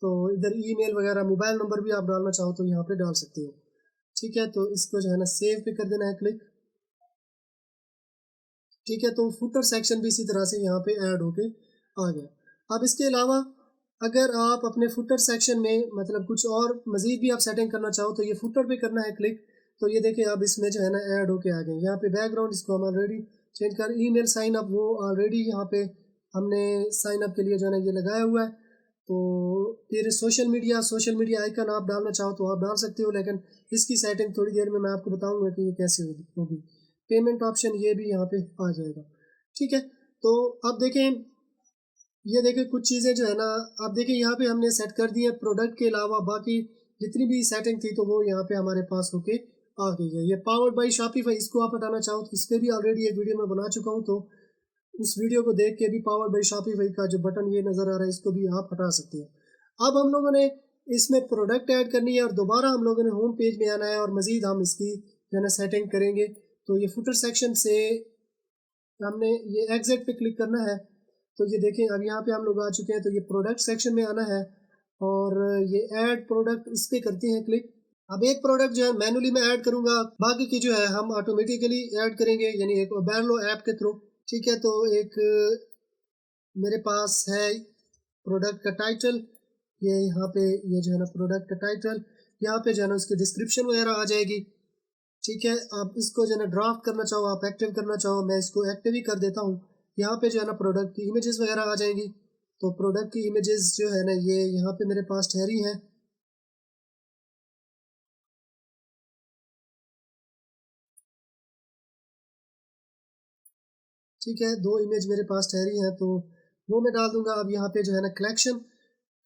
तो इधर ईमेल वगैरह मोबाइल नंबर भी आप डालना चाहो तो यहाँ पे डाल सकते हो। ठीक है, तो इसको जो है ना सेव पे कर देना है क्लिक। ठीक है, तो फुटर सेक्शन भी इसी तरह से यहाँ पे ऐड होके आ गया। अब इसके अलावा अगर आप अपने फुटर सेक्शन में मतलब कुछ और मज़ीद भी आप सेटिंग करना चाहो तो ये फुटर पे करना है क्लिक। तो ये देखिए अब इसमें जो है ना ऐड होके आ गए। यहाँ पे बैकग्राउंड इसको हम ऑलरेडी चेंज कर, ईमेल साइन अप वो ऑलरेडी यहाँ पे हमने साइन अप के लिए जो है ना ये लगाया हुआ है। तो फिर सोशल मीडिया आइकन आप डालना चाहो तो आप डाल सकते हो, लेकिन इसकी सेटिंग थोड़ी देर में मैं आपको बताऊंगा कि ये कैसे होगी। पेमेंट ऑप्शन ये भी यहाँ पे आ जाएगा। ठीक है, तो अब देखें, ये देखें कुछ चीज़ें जो है ना, अब देखें यहाँ पे हमने सेट कर दी है। प्रोडक्ट के अलावा बाकी जितनी भी सेटिंग थी तो वो यहाँ पे हमारे पास होके आ गई है। ये पावर्ड बाई शॉपिफाई, इसको आप हटाना चाहो तो इस पर भी ऑलरेडी एक वीडियो मैं बना चुका हूँ, तो उस वीडियो को देख के भी पावर्ड बाई शॉपिफाई का जो बटन ये नज़र आ रहा है इसको भी आप हटा सकते हैं। अब हम लोगों ने इसमें प्रोडक्ट ऐड करनी है और दोबारा हम लोगों ने होम पेज में आना है और मज़ीद हम इसकी जो है ना सेटिंग करेंगे। तो ये फुटर सेक्शन से हमने ये एग्जिट पे क्लिक करना है। तो ये देखें अब यहाँ पे हम लोग आ चुके हैं। तो ये प्रोडक्ट सेक्शन में आना है और ये ऐड प्रोडक्ट, इस पर करते हैं क्लिक। अब एक प्रोडक्ट जो है मैनुअली मैं ऐड करूँगा, बाकी की जो है हम ऑटोमेटिकली ऐड करेंगे यानी एक बैरलो ऐप के थ्रू। ठीक है, तो एक मेरे पास है प्रोडक्ट का टाइटल, ये यहाँ पे ये जो है ना प्रोडक्ट टाइटल, यहाँ पे जो है ना उसकी डिस्क्रिप्शन वगैरह आ जाएगी। ठीक है, आप इसको जो है ना ड्राफ्ट करना चाहो, आप एक्टिव करना चाहो, मैं इसको एक्टिव ही कर देता हूँ। यहाँ पे जो है ना प्रोडक्ट की इमेजेस वगैरह आ जाएंगी। तो प्रोडक्ट की इमेजेस जो है ना ये यहाँ पे मेरे पास ठहरी हैं। ठीक है, 2 इमेज मेरे पास ठहरी हैं, तो वो मैं डाल दूंगा। अब यहाँ पे जो है ना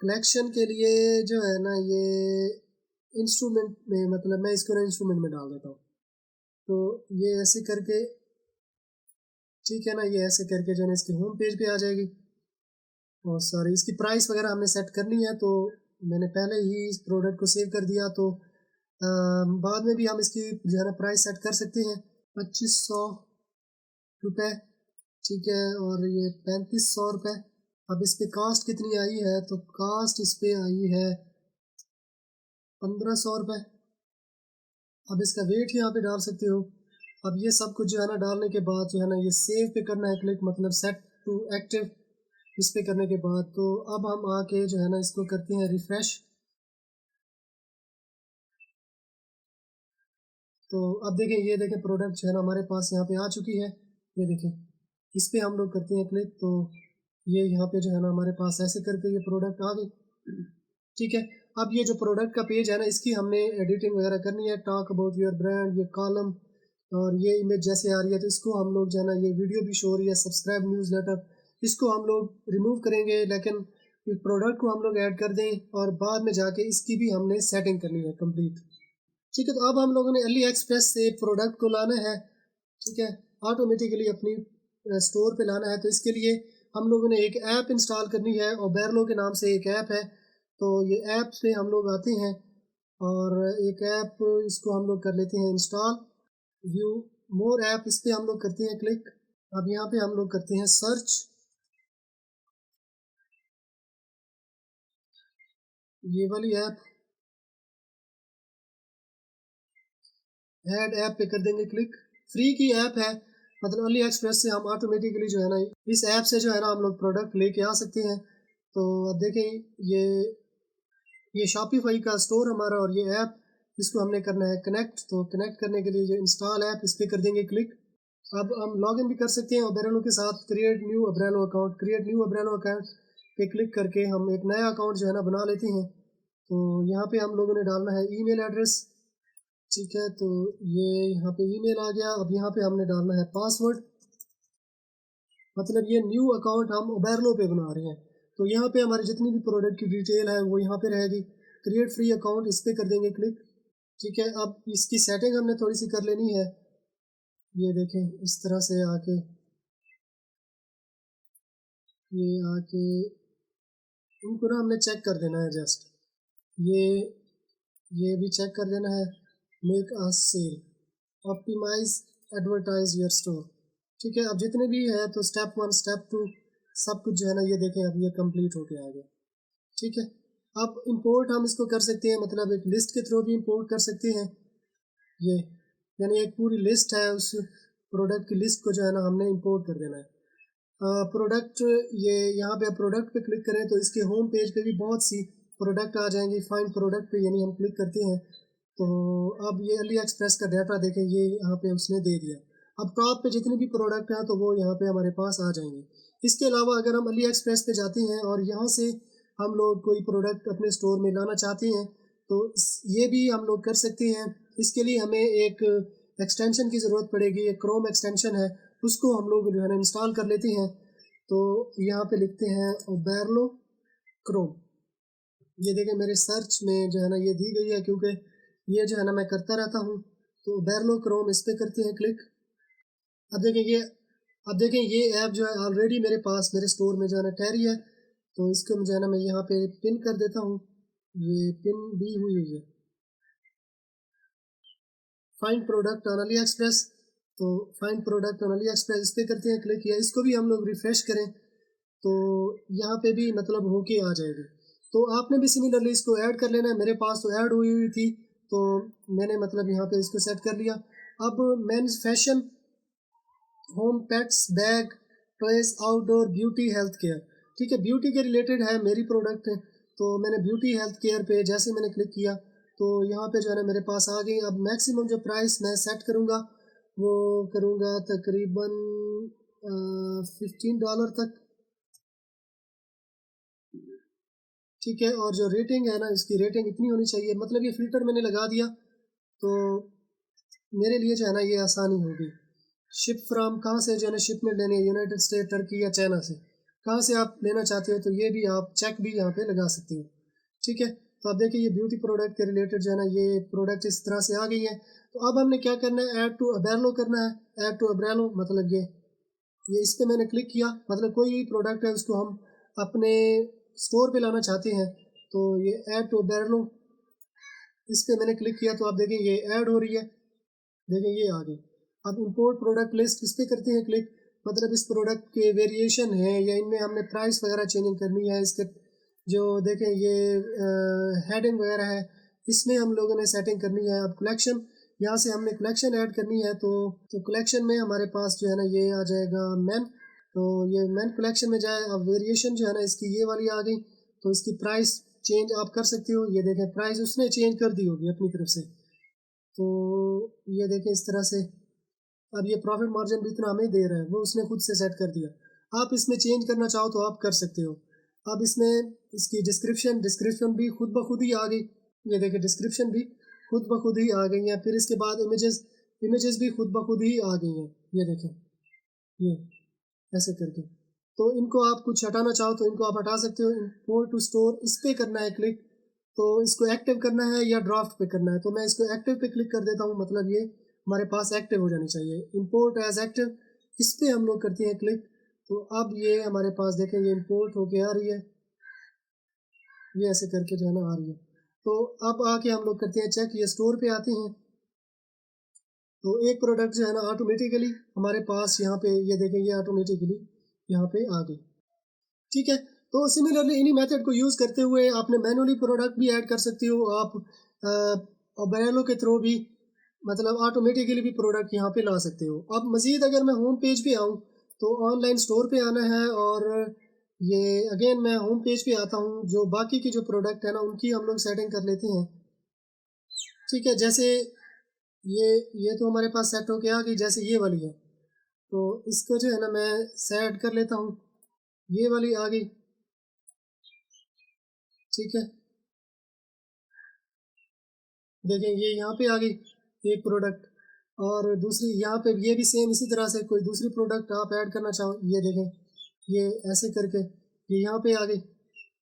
कलेक्शन के लिए जो है ना ये इंस्ट्रूमेंट में, मतलब मैं इसको ना इंस्ट्रूमेंट में डाल देता हूँ। तो ये ऐसे करके, ठीक है ना, ये ऐसे करके जो है ना इसके होम पेज पे आ जाएगी। और सॉरी, इसकी प्राइस वगैरह हमने सेट करनी है, तो मैंने पहले ही इस प्रोडक्ट को सेव कर दिया। तो बाद में भी हम इसकी जो है ना प्राइस सेट कर सकते हैं। 2500 रुपये, ठीक है, और ये 3500 रुपये। अब इस पे कास्ट कितनी आई है, तो कास्ट इस पे आई है 1500 रुपये। अब इसका वेट यहाँ पे डाल सकते हो। अब ये सब कुछ जो है ना डालने के बाद जो है ना ये सेव पे करना है क्लिक, मतलब सेट टू एक्टिव। इस पे करने के बाद तो अब हम आके जो है ना इसको करते हैं रिफ्रेश। तो अब देखें, ये देखें प्रोडक्ट जो है ना हमारे पास यहाँ पे आ चुकी है। ये देखें, इस पे हम लोग करते हैं क्लिक, तो ये यहाँ पे जो है ना हमारे पास ऐसे करके ये प्रोडक्ट आ गई। ठीक है, अब ये जो प्रोडक्ट का पेज है ना इसकी हमने एडिटिंग वगैरह करनी है। टॉक अबाउट योर ब्रांड, ये कॉलम और ये इमेज जैसे आ रही है, तो इसको हम लोग जो है ना, ये वीडियो भी शो हो रही है, सब्सक्राइब न्यूज़लेटर, इसको हम लोग रिमूव करेंगे, लेकिन इस प्रोडक्ट को हम लोग ऐड कर दें और बाद में जाके इसकी भी हमने सेटिंग करनी है कंप्लीट। ठीक है, तो अब हम लोगों ने अली एक्सप्रेस से प्रोडक्ट को लाना है। ठीक है, ऑटोमेटिकली अपनी स्टोर पे लाना है। तो इसके लिए हम लोगों ने एक ऐप इंस्टॉल करनी है, और बैरलो के नाम से एक ऐप है। तो ये ऐप पे हम लोग आते हैं और एक ऐप इसको हम लोग कर लेते हैं इंस्टॉल। व्यू मोर ऐप, इस पे हम लोग करते हैं क्लिक। अब यहाँ पे हम लोग करते हैं सर्च, ये वाली ऐप, ऐड ऐप पे कर देंगे क्लिक। फ्री की ऐप है, मतलब अली एक्सप्रेस से हम ऑटोमेटिकली जो है ना इस ऐप से जो है ना हम लोग प्रोडक्ट लेके आ सकते हैं। तो अब देखें, ये शॉपिफाई का स्टोर हमारा, और ये ऐप, इसको हमने करना है कनेक्ट। तो कनेक्ट करने के लिए जो इंस्टॉल ऐप, इस पर कर देंगे क्लिक। अब हम लॉगिन भी कर सकते हैं अब्रेलो के साथ। क्रिएट न्यू अब्रेलो अकाउंट पे क्लिक करके हम एक नया अकाउंट जो है ना बना लेते हैं। तो यहाँ पे हम लोगों ने डालना है ईमेल एड्रेस। ठीक है, तो ये यहाँ पे ईमेल आ गया। अब यहाँ पे हमने डालना है पासवर्ड, मतलब ये न्यू अकाउंट हम ओबेरलो पे बना रहे हैं। तो यहाँ पे हमारी जितनी भी प्रोडक्ट की डिटेल है वो यहाँ पे रहेगी। क्रिएट फ्री अकाउंट, इस पर कर देंगे क्लिक। ठीक है, अब इसकी सेटिंग हमने थोड़ी सी कर लेनी है। ये देखें, इस तरह से आके, ये आके इनको ना हमने चेक कर देना है जस्ट। ये ये भी चेक कर देना है। Make a sale, optimise, advertise your store. ठीक है, अब जितने भी है तो स्टेप 1 स्टेप 2 सब कुछ जो है ना ये देखें अब ये कंप्लीट होके आ गया। ठीक है, अब इंपोर्ट हम इसको कर सकते हैं, मतलब एक लिस्ट के थ्रू भी इंपोर्ट कर सकते हैं। ये यानी एक पूरी लिस्ट है, उस प्रोडक्ट की लिस्ट को जो है ना हमने इंपोर्ट कर देना है। प्रोडक्ट, ये यहाँ पे प्रोडक्ट पे क्लिक करें तो इसके होम पेज पे भी बहुत सी प्रोडक्ट आ जाएंगी। फाइंड प्रोडक्ट पे यानी हम क्लिक करते हैं, तो अब ये अली एक्सप्रेस का डाटा देखें, ये यहाँ पे उसने दे दिया। अब टॉप पे जितने भी प्रोडक्ट हैं तो वो यहाँ पे हमारे पास आ जाएंगे। इसके अलावा अगर हम अली एक्सप्रेस पे जाते हैं और यहाँ से हम लोग कोई प्रोडक्ट अपने स्टोर में लाना चाहते हैं, तो ये भी हम लोग कर सकते हैं। इसके लिए हमें एक एक्सटेंशन की ज़रूरत पड़ेगी, एक क्रोम एक्सटेंशन है, उसको हम लोग जो है ना इंस्टॉल कर लेते हैं। तो यहाँ पे लिखते हैं ओबेरलो क्रोम। ये देखें मेरे सर्च में जो है ना ये दी गई है, क्योंकि ये जो है ना मैं करता रहता हूँ। तो ओबेरलो क्रोम, इस पर करते हैं क्लिक। अब देखें ये अब देखें ये ऐप जो है ऑलरेडी मेरे पास मेरे स्टोर में जो है ना टैरी है। तो इसको जो है ना मैं यहाँ पे पिन कर देता हूँ, ये पिन दी हुई है। Find product on AliExpress, तो find product on AliExpress इस पर करते हैं क्लिक। या इसको भी हम लोग रिफ्रेश करें तो यहाँ पे भी मतलब होके आ जाएगी। तो आपने भी सिमिलरली इसको ऐड कर लेना है। मेरे पास तो ऐड हुई हुई थी, तो मैंने मतलब यहाँ पे इसको सेट कर लिया। अब mains fashion, home, pets, bag, toys, outdoor, beauty, health care. ठीक है, ब्यूटी के रिलेटेड है मेरी प्रोडक्ट है, तो मैंने ब्यूटी हेल्थ केयर पे जैसे ही मैंने क्लिक किया तो यहाँ पे जो है ना मेरे पास आ गई। अब मैक्सिमम जो प्राइस मैं सेट करूँगा वो करूँगा तकरीबन $15 तक, ठीक है। और जो रेटिंग है ना, इसकी रेटिंग इतनी होनी चाहिए, मतलब ये फ़िल्टर मैंने लगा दिया तो मेरे लिए जो है ना ये आसानी होगी। शिप फ्राम कहाँ से जो है ना शिपमेंट लेनी है, यूनाइटेड स्टेट, टर्की या चाइना से, कहाँ से आप लेना चाहते हो तो ये भी आप चेक भी यहाँ पे लगा सकते हो, ठीक है। तो आप देखिए ये ब्यूटी प्रोडक्ट के रिलेटेड जो है ना ये प्रोडक्ट इस तरह से आ गई है। तो अब हमने क्या करना है, ऐड टू अब्रेलो करना है। ऐड टू अब्रेलो मतलब ये इस पर मैंने क्लिक किया, मतलब कोई भी प्रोडक्ट है उसको हम अपने स्टोर पे लाना चाहते हैं तो ये ऐड टू अब्रेलो, इस पर मैंने क्लिक किया तो आप देखें ये ऐड हो रही है, देखें ये आ गई। अब इंपोर्ट प्रोडक्ट लिस्ट इस पर करते हैं क्लिक, मतलब इस प्रोडक्ट के वेरिएशन है या इनमें हमने प्राइस वगैरह चेंजिंग करनी है, इसके जो देखें ये हेडिंग वगैरह है इसमें हम लोगों ने सेटिंग करनी है। अब कलेक्शन, यहाँ से हमने कलेक्शन ऐड करनी है तो कलेक्शन में हमारे पास जो है ना ये आ जाएगा मैन, तो ये मैन कलेक्शन में जाए। अब वेरिएशन जो है ना इसकी ये वाली आ गई तो इसकी प्राइस चेंज आप कर सकते हो, ये देखें प्राइस उसने चेंज कर दी होगी अपनी तरफ से, तो ये देखें इस तरह से। अब ये प्रॉफिट मार्जिन भी इतना हमें दे रहा है, वो उसने खुद से सेट कर दिया। आप इसमें चेंज करना चाहो तो आप कर सकते हो। अब इसमें इसकी डिस्क्रिप्शन भी खुद ब खुद ही आ गई, ये देखिए डिस्क्रिप्शन भी खुद ब खुद ही आ गई है। फिर इसके बाद इमेजेस भी खुद ब खुद ही आ गई हैं, ये देखें ये ऐसे करके। तो इनको आप कुछ हटाना चाहो तो इनको आप हटा सकते हो। इंपोर्ट टू स्टोर इस पर करना है क्लिक, तो इसको एक्टिव करना है या ड्राफ्ट पे करना है, तो मैं इसको एक्टिव पे क्लिक कर देता हूँ, मतलब ये हमारे पास एक्टिव हो जानी चाहिए। इंपोर्ट एज एक्टिव इस पर हम लोग करते हैं क्लिक, तो अब ये हमारे पास देखें ये इंपोर्ट होके आ रही है, ये ऐसे करके जो है ना आ रही है। तो अब आके हम लोग करते हैं चेक, ये स्टोर पे आते हैं तो एक प्रोडक्ट जो है ना ऑटोमेटिकली हमारे पास यहाँ पे ये देखें ये ऑटोमेटिकली यहाँ पे आ गई, ठीक है। तो सिमिलरली इन्हीं मेथड को यूज़ करते हुए आपने मैनुअली प्रोडक्ट भी ऐड कर सकते हो आप, अबरेलो के थ्रू भी, मतलब ऑटोमेटिकली भी प्रोडक्ट यहाँ पे ला सकते हो। अब मज़ीद अगर मैं होम पेज पे आऊँ तो ऑनलाइन स्टोर पे आना है और ये अगेन मैं होम पेज पे आता हूँ। जो बाकी की जो प्रोडक्ट है ना उनकी हम लोग सेटिंग कर लेते हैं, ठीक है। जैसे ये तो हमारे पास सेट होके आ गई, जैसे ये वाली है तो इसको जो है ना मैं सेट कर लेता हूँ, ये वाली आ गई, ठीक है। देखें ये यहाँ पे आ गई एक प्रोडक्ट, और दूसरी यहाँ पे ये भी सेम इसी तरह से कोई दूसरी प्रोडक्ट आप ऐड करना चाहो, ये देखें ये ऐसे करके ये यहाँ पे आ गई,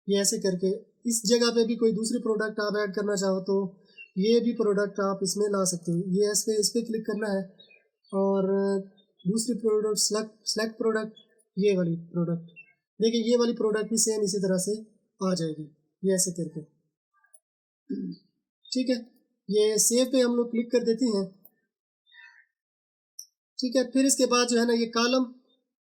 ये ऐसे करके इस जगह पे भी कोई दूसरी प्रोडक्ट आप ऐड करना चाहो तो ये भी प्रोडक्ट आप इसमें ला सकते हो। ये इस पर क्लिक करना है और दूसरी प्रोडक्ट सेलेक्ट प्रोडक्ट, ये वाली प्रोडक्ट, देखिए ये वाली प्रोडक्ट भी सेम इसी तरह से आ जाएगी, ये ऐसे करके, ठीक है। ये सेव पे हम लोग क्लिक कर देते हैं, ठीक है। फिर इसके बाद जो है ना ये कॉलम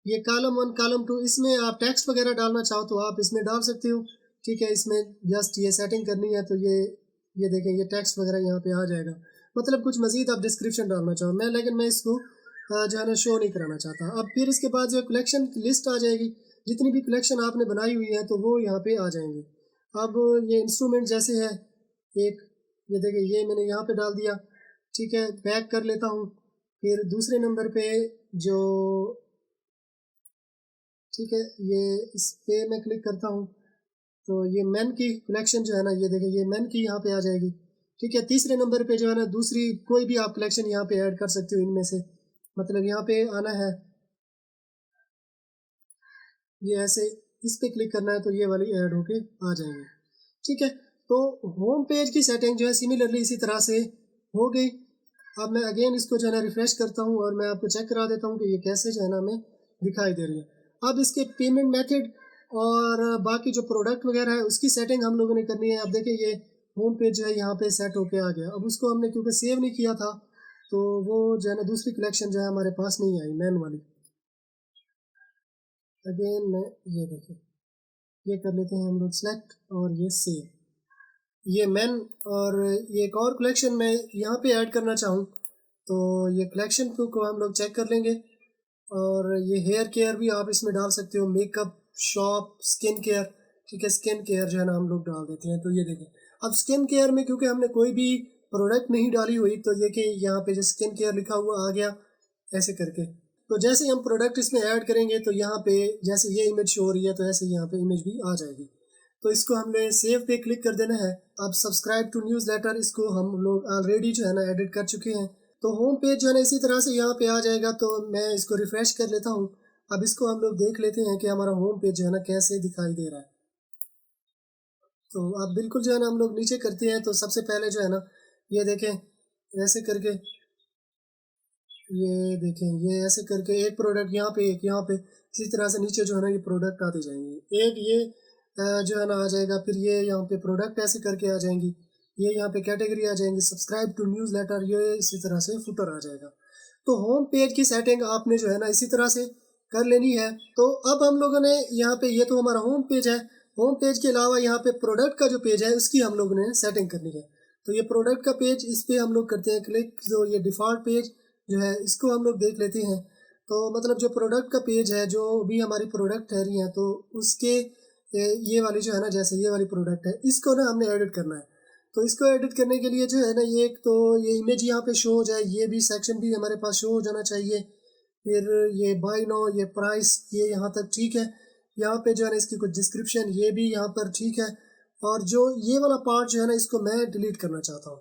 1 कॉलम 2 इसमें आप टेक्स्ट वगैरह डालना चाहो तो आप इसमें डाल सकते हो, ठीक है। इसमें जस्ट ये सेटिंग करनी है तो ये देखें ये टेक्स्ट वगैरह यहाँ पे आ जाएगा, मतलब कुछ मज़ीद आप डिस्क्रिप्शन डालना चाहो मैं, लेकिन मैं इसको जो है ना शो नहीं कराना चाहता। अब फिर इसके बाद जो कलेक्शन की लिस्ट आ जाएगी, जितनी भी कलेक्शन आपने बनाई हुई है तो वो यहाँ पे आ जाएंगे। अब ये इंस्ट्रूमेंट जैसे है एक, ये देखिए ये मैंने यहाँ पे डाल दिया, ठीक है। बैक कर लेता हूँ, फिर दूसरे नंबर पे जो, ठीक है, ये इस पे मैं क्लिक करता हूँ तो ये मैन की कलेक्शन जो है ना ये देखिए ये मैन की यहाँ पे आ जाएगी, ठीक है। तीसरे नंबर पे जो है ना दूसरी कोई भी आप कलेक्शन यहाँ पे ऐड कर सकते हो इनमें से, मतलब यहाँ पे आना है, ये ऐसे इस पे क्लिक करना है तो ये वाली ऐड होके आ जाएंगे, ठीक है। तो होम पेज की सेटिंग जो है सिमिलरली इसी तरह से हो गई। अब मैं अगेन इसको जो है ना रिफ्रेश करता हूँ और मैं आपको चेक करा देता हूँ कि ये कैसे जो है ना हमें दिखाई दे रही है। अब इसके पेमेंट मेथड और बाकी जो प्रोडक्ट वगैरह है उसकी सेटिंग हम लोगों ने करनी है। अब देखिए ये होम पेज जो है यहाँ पे सेट होके आ गया। अब उसको हमने क्योंकि सेव नहीं किया था तो वो जो है ना दूसरी कलेक्शन जो है हमारे पास नहीं आई मैन वाली। अगेन मैं ये देखिए ये कर लेते हैं हम लोग सेलेक्ट और ये सेव, ये मैन, और ये एक और कलेक्शन मैं यहाँ पे ऐड करना चाहूँ तो ये कलेक्शन को हम लोग चेक कर लेंगे। और ये हेयर केयर भी आप इसमें डाल सकते हो, मेकअप, शॉप, स्किन केयर, ठीक है, स्किन केयर जो है ना हम लोग डाल देते हैं। तो ये देखें, अब स्किन केयर में क्योंकि हमने कोई भी प्रोडक्ट नहीं डाली हुई, तो ये कि यहाँ पे जो स्किन केयर लिखा हुआ आ गया ऐसे करके। तो जैसे ही हम प्रोडक्ट इसमें ऐड करेंगे तो यहाँ पे जैसे ये इमेज शो हो रही है, तो ऐसे यहाँ पे इमेज भी आ जाएगी। तो इसको हमने सेव पे क्लिक कर देना है। अब सब्सक्राइब टू न्यूज़ लेटर, इसको हम लोग ऑलरेडी जो है ना एडिट कर चुके हैं। तो होम पेज जो है ना इसी तरह से यहाँ पे आ जाएगा। तो मैं इसको रिफ्रेश कर लेता हूँ। अब इसको हम लोग देख लेते हैं कि हमारा होम पेज जो है ना कैसे दिखाई दे रहा है। तो अब बिल्कुल जो है ना हम लोग नीचे करते हैं। तो सबसे पहले जो है ना ये देखें ऐसे करके, ये देखें ये ऐसे करके एक प्रोडक्ट यहाँ पे, एक यहाँ पे, इसी तरह से नीचे जो है ना ये प्रोडक्ट आते जाएंगे। एक ये जो है ना आ जाएगा, फिर ये यहाँ पे प्रोडक्ट ऐसे करके आ जाएंगी, ये यहाँ पे कैटेगरी आ जाएंगी, सब्सक्राइब टू न्यूज़ लेटर, ये इसी तरह से फुटर आ जाएगा। तो होम पेज की सेटिंग आपने जो है ना इसी तरह से कर लेनी है। तो अब हम लोगों ने यहाँ पे, ये तो हमारा होम पेज है। होम पेज के अलावा यहाँ पे प्रोडक्ट का जो पेज है उसकी हम लोगों ने सेटिंग करनी है। तो ये प्रोडक्ट का पेज, इस पर हम लोग करते हैं क्लिक। जो ये डिफ़ॉल्ट पेज जो है इसको हम लोग देख लेते हैं। तो मतलब जो प्रोडक्ट का पेज है, जो भी हमारी प्रोडक्ट ठहरी हैं, तो उसके ये वाली जो है ना, जैसे ये वाली प्रोडक्ट है, इसको ना हमने एडिट करना है। तो इसको एडिट करने के लिए जो है ना, ये एक तो ये इमेज यहाँ पे शो हो जाए, ये भी सेक्शन भी हमारे पास शो हो जाना चाहिए। फिर ये बाय नाउ, ये प्राइस, ये यहाँ तक ठीक है। यहाँ पे जो है ना इसकी कुछ डिस्क्रिप्शन, ये भी यहाँ पर ठीक है। और जो ये वाला पार्ट जो है ना इसको मैं डिलीट करना चाहता हूँ।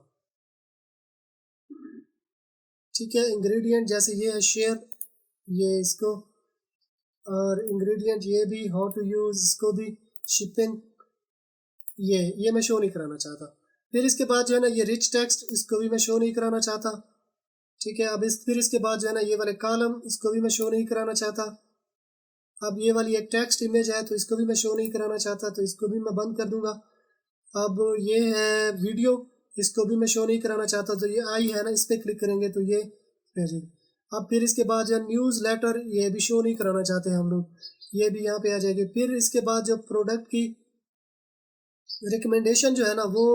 ठीक है, इंग्रेडिएंट जैसे ये है शेयर, ये इसको, और इंग्रेडिएंट ये भी, हाउ टू यूज़ इसको भी, शिपिंग, ये मैं शो नहीं कराना चाहता। फिर इसके बाद जो है ना ये रिच टेक्स्ट, इसको भी मैं शो नहीं कराना चाहता। ठीक है, अब फिर इसके बाद जो है ना ये वाले कॉलम, इसको भी मैं शो नहीं कराना चाहता। अब ये वाली एक टेक्स्ट इमेज है, तो इसको भी मैं शो नहीं कराना चाहता, तो इसको भी मैं बंद कर दूंगा। अब ये है वीडियो, इसको भी मैं शो नहीं कराना चाहता, तो ये आई है ना, इस पर क्लिक करेंगे तो ये रह जाएगी। अब फिर इसके बाद जो न्यूज़ लेटर, ये भी शो नहीं कराना चाहते हम लोग, ये भी यहाँ पे आ जाएगी। फिर इसके बाद जो प्रोडक्ट की रिकमेंडेशन जो है ना वो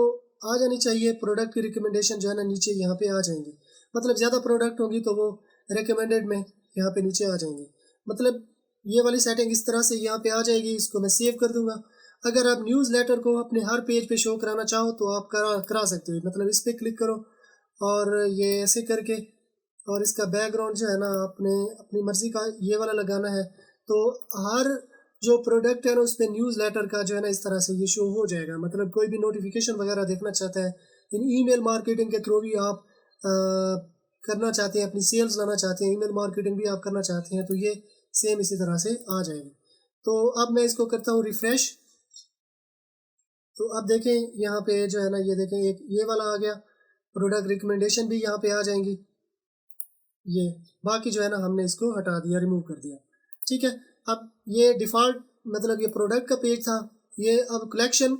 आ जानी चाहिए। प्रोडक्ट की रिकमेंडेशन जो है ना नीचे यहाँ पे आ जाएंगी, मतलब ज़्यादा प्रोडक्ट होगी तो वो रिकमेंडेड में यहाँ पे नीचे आ जाएंगे। मतलब ये वाली सेटिंग इस तरह से यहाँ पे आ जाएगी। इसको मैं सेव कर दूंगा। अगर आप न्यूज़ लेटर को अपने हर पेज पे शो कराना चाहो तो आप करा सकते हो। मतलब इस पर क्लिक करो और ये ऐसे करके, और इसका बैकग्राउंड जो है ना आपने अपनी मर्ज़ी का ये वाला लगाना है। तो हर जो प्रोडक्ट है ना उस पर न्यूज़ लेटर का जो है ना इस तरह से ये शो हो जाएगा। मतलब कोई भी नोटिफिकेशन वगैरह देखना चाहता है, इन ईमेल मार्केटिंग के थ्रू भी आप करना चाहते हैं, अपनी सेल्स लाना चाहते हैं, ईमेल मार्केटिंग भी आप करना चाहते हैं, तो ये सेम इसी तरह से आ जाएगी। तो अब मैं इसको करता हूँ रिफ़्रेश। तो अब देखें यहाँ पे जो है ना, ये देखें एक ये वाला आ गया, प्रोडक्ट रिकमेंडेशन भी यहाँ पे आ जाएंगी। ये बाकी जो है ना हमने इसको हटा दिया, रिमूव कर दिया। ठीक है, अब ये डिफ़ॉल्ट, मतलब ये प्रोडक्ट का पेज था, ये अब कलेक्शन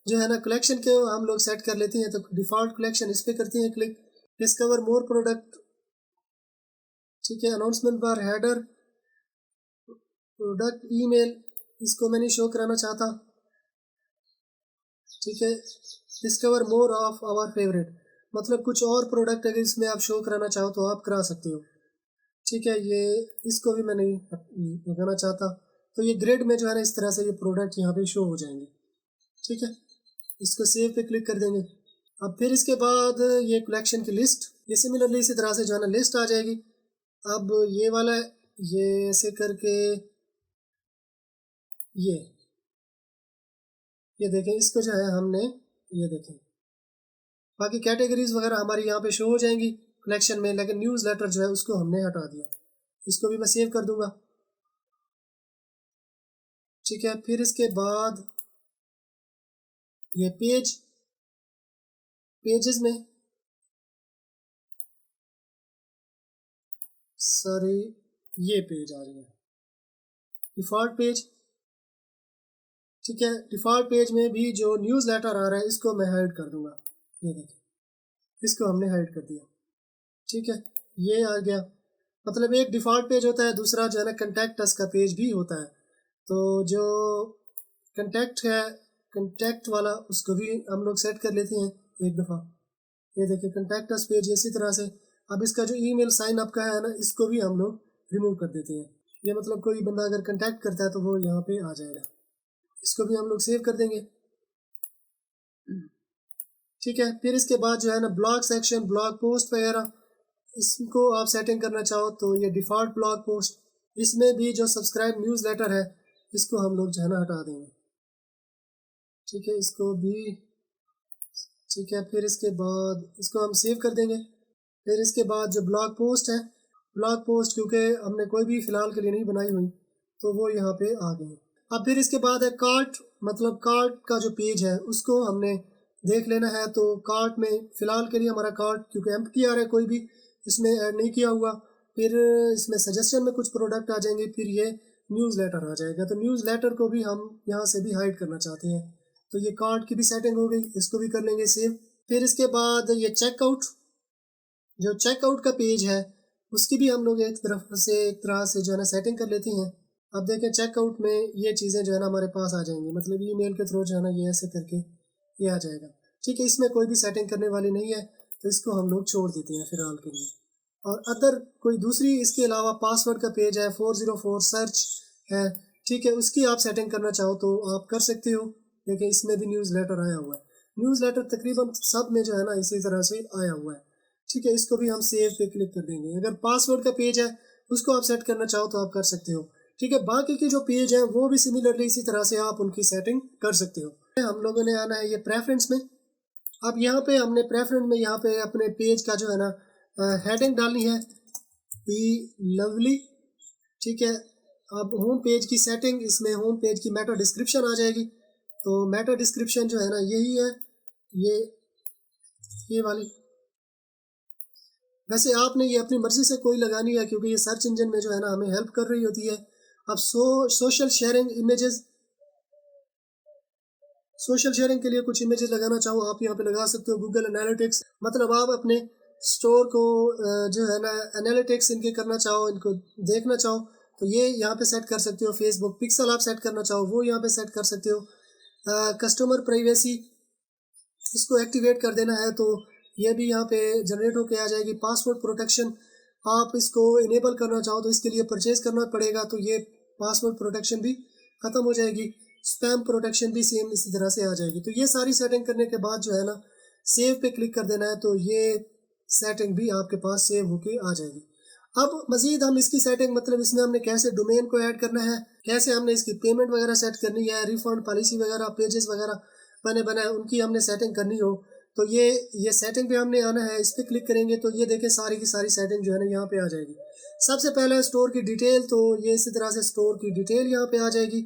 जो है ना, कलेक्शन के हम लोग सेट कर लेते हैं। तो डिफ़ॉल्ट कलेक्शन, इस पर करते हैं क्लिक, डिस्कवर मोर प्रोडक्ट। ठीक है, announcement bar, header, product, email, इसको मैं नहीं शो कराना चाहता। ठीक है, discover more of our favourite, मतलब कुछ और प्रोडक्ट अगर इसमें आप शो कराना चाहो तो आप करा सकते हो। ठीक है, ये इसको भी मैं नहीं लगाना चाहता। तो ये ग्रेड में जो है ना इस तरह से ये प्रोडक्ट यहाँ पे शो हो जाएंगे। ठीक है, इसको सेव पे क्लिक कर देंगे। अब फिर इसके बाद ये कलेक्शन की लिस्ट, ये सिमिलरली इसी तरह से जो है ना लिस्ट आ जाएगी। अब ये वाला, ये ऐसे करके, ये देखें, इसको जो है हमने, ये देखें, बाकी कैटेगरीज वगैरह हमारी यहाँ पे शो हो जाएंगी कलेक्शन में, लेकिन न्यूज़ लेटर जो है उसको हमने हटा दिया। इसको भी मैं सेव कर दूंगा। ठीक है, फिर इसके बाद ये पेजेस में, सॉरी, ये पेज आ रही है डिफ़ॉल्ट पेज। ठीक है, डिफ़ॉल्ट पेज में भी जो न्यूज़ लेटर आ रहा है इसको मैं हाइड कर दूंगा। ये देखिए, इसको हमने हाइड कर दिया। ठीक है, ये आ गया। मतलब एक डिफ़ॉल्ट पेज होता है, दूसरा जो है ना कंटेक्ट अस का पेज भी होता है। तो जो कंटेक्ट है, कंटेक्ट वाला, उसको भी हम लोग सेट कर लेते हैं एक दफ़ा। ये देखिए, कंटेक्ट अस पेज इसी तरह से। अब इसका जो ईमेल साइन अप का है ना, इसको भी हम लोग रिमूव कर देते हैं। ये मतलब कोई बंदा अगर कंटेक्ट करता है तो वो यहाँ पे आ जाएगा। इसको भी हम लोग सेव कर देंगे। ठीक है, फिर इसके बाद जो है ना ब्लॉग सेक्शन, ब्लॉग पोस्ट वगैरह, इसको आप सेटिंग करना चाहो तो ये डिफ़ॉल्ट ब्लॉग पोस्ट, इसमें भी जो सब्सक्राइब न्यूज़लेटर है इसको हम लोग जो है ना हटा देंगे। ठीक है, इसको भी ठीक है, फिर इसके बाद इसको हम सेव कर देंगे। फिर इसके बाद जो ब्लॉग पोस्ट है, ब्लॉग पोस्ट क्योंकि हमने कोई भी फ़िलहाल के लिए नहीं बनाई हुई तो वो यहाँ पे आ गई। अब फिर इसके बाद है कार्ट, मतलब कार्ट का जो पेज है उसको हमने देख लेना है। तो कार्ट में फ़िलहाल के लिए हमारा कार्ट क्योंकि एम्प्टी आ रहा है, कोई भी इसमें ऐड नहीं किया हुआ। फिर इसमें सजेशन में कुछ प्रोडक्ट आ जाएंगे, फिर ये न्यूज़लेटर आ जाएगा। तो न्यूज़लेटर को भी हम यहाँ से भी हाइड करना चाहते हैं, तो ये कार्ट की भी सेटिंग हो गई, इसको भी कर लेंगे सेव। फिर इसके बाद ये चेकआउट, जो चेकआउट का पेज है उसकी भी हम लोग एक तरह से जो है ना सेटिंग कर लेती हैं। अब देखें चेकआउट में ये चीज़ें जो है ना हमारे पास आ जाएंगी, मतलब ईमेल के थ्रू जो है ना ये ऐसे करके ये आ जाएगा। ठीक है, इसमें कोई भी सेटिंग करने वाली नहीं है तो इसको हम लोग छोड़ देते हैं फ़िलहाल के लिए। और अदर कोई दूसरी इसके अलावा पासवर्ड का पेज है, 404 सर्च है, ठीक है, उसकी आप सेटिंग करना चाहो तो आप कर सकते हो। देखिए इसमें भी न्यूज़लेटर आया हुआ है, न्यूज़लेटर तकरीबन सब में जो है ना इसी तरह से आया हुआ है। ठीक है, इसको भी हम सेव पे क्लिक कर देंगे। अगर पासवर्ड का पेज है उसको आप सेट करना चाहो तो आप कर सकते हो। ठीक है, बाकी के जो पेज हैं वो भी सिमिलरली इसी तरह से आप उनकी सेटिंग कर सकते हो। हम लोगों ने आना है ये प्रेफरेंस में। अब यहाँ पे हमने प्रेफरेंस में यहाँ पे अपने पेज का जो है ना हेडिंग डालनी है, बी लवली। ठीक है, अब होम पेज की सेटिंग, इसमें होम पेज की मेटा डिस्क्रिप्शन आ जाएगी। तो मेटा डिस्क्रिप्शन जो है ना यही है, ये वाली। वैसे आपने ये अपनी मर्ज़ी से कोई लगानी है क्योंकि ये सर्च इंजन में जो है ना हमें हेल्प कर रही होती है। अब social sharing images, social sharing के लिए कुछ इमेजेस लगाना चाहो आप यहाँ पे लगा सकते हो। गूगल एनालिटिक्स, मतलब आप अपने स्टोर को जो है ना एनालिटिक्स इनके करना चाहो, इनको देखना चाहो तो ये यहाँ पे सेट कर सकते हो। फेसबुक पिक्सल आप सेट करना चाहो वो यहाँ पे सेट कर सकते हो। कस्टमर प्राइवेसी इसको एक्टिवेट कर देना है तो ये भी यहाँ पे जनरेट होके आ जाएगी। पासवर्ड प्रोटेक्शन आप इसको इनेबल करना चाहो तो इसके लिए परचेज़ करना पड़ेगा, तो ये पासवर्ड प्रोटेक्शन भी ख़त्म हो जाएगी। स्पैम प्रोटेक्शन भी सेम इसी तरह से आ जाएगी। तो ये सारी सेटिंग करने के बाद जो है ना सेव पे क्लिक कर देना है, तो ये सेटिंग भी आपके पास सेव होके आ जाएगी। अब मज़ीद हम इसकी सेटिंग, मतलब इसमें हमने कैसे डोमेन को ऐड करना है, कैसे हमने इसकी पेमेंट वगैरह सेट करनी है, रिफंड पॉलिसी वगैरह, पेजेस वगैरह बनाए उनकी हमने सेटिंग करनी हो तो ये सेटिंग पे हमने आना है। इस पर क्लिक करेंगे तो ये देखें सारी की सारी सेटिंग जो है ना यहाँ पे आ जाएगी। सबसे पहले स्टोर की डिटेल, तो ये इसी तरह से स्टोर की डिटेल यहाँ पे आ जाएगी।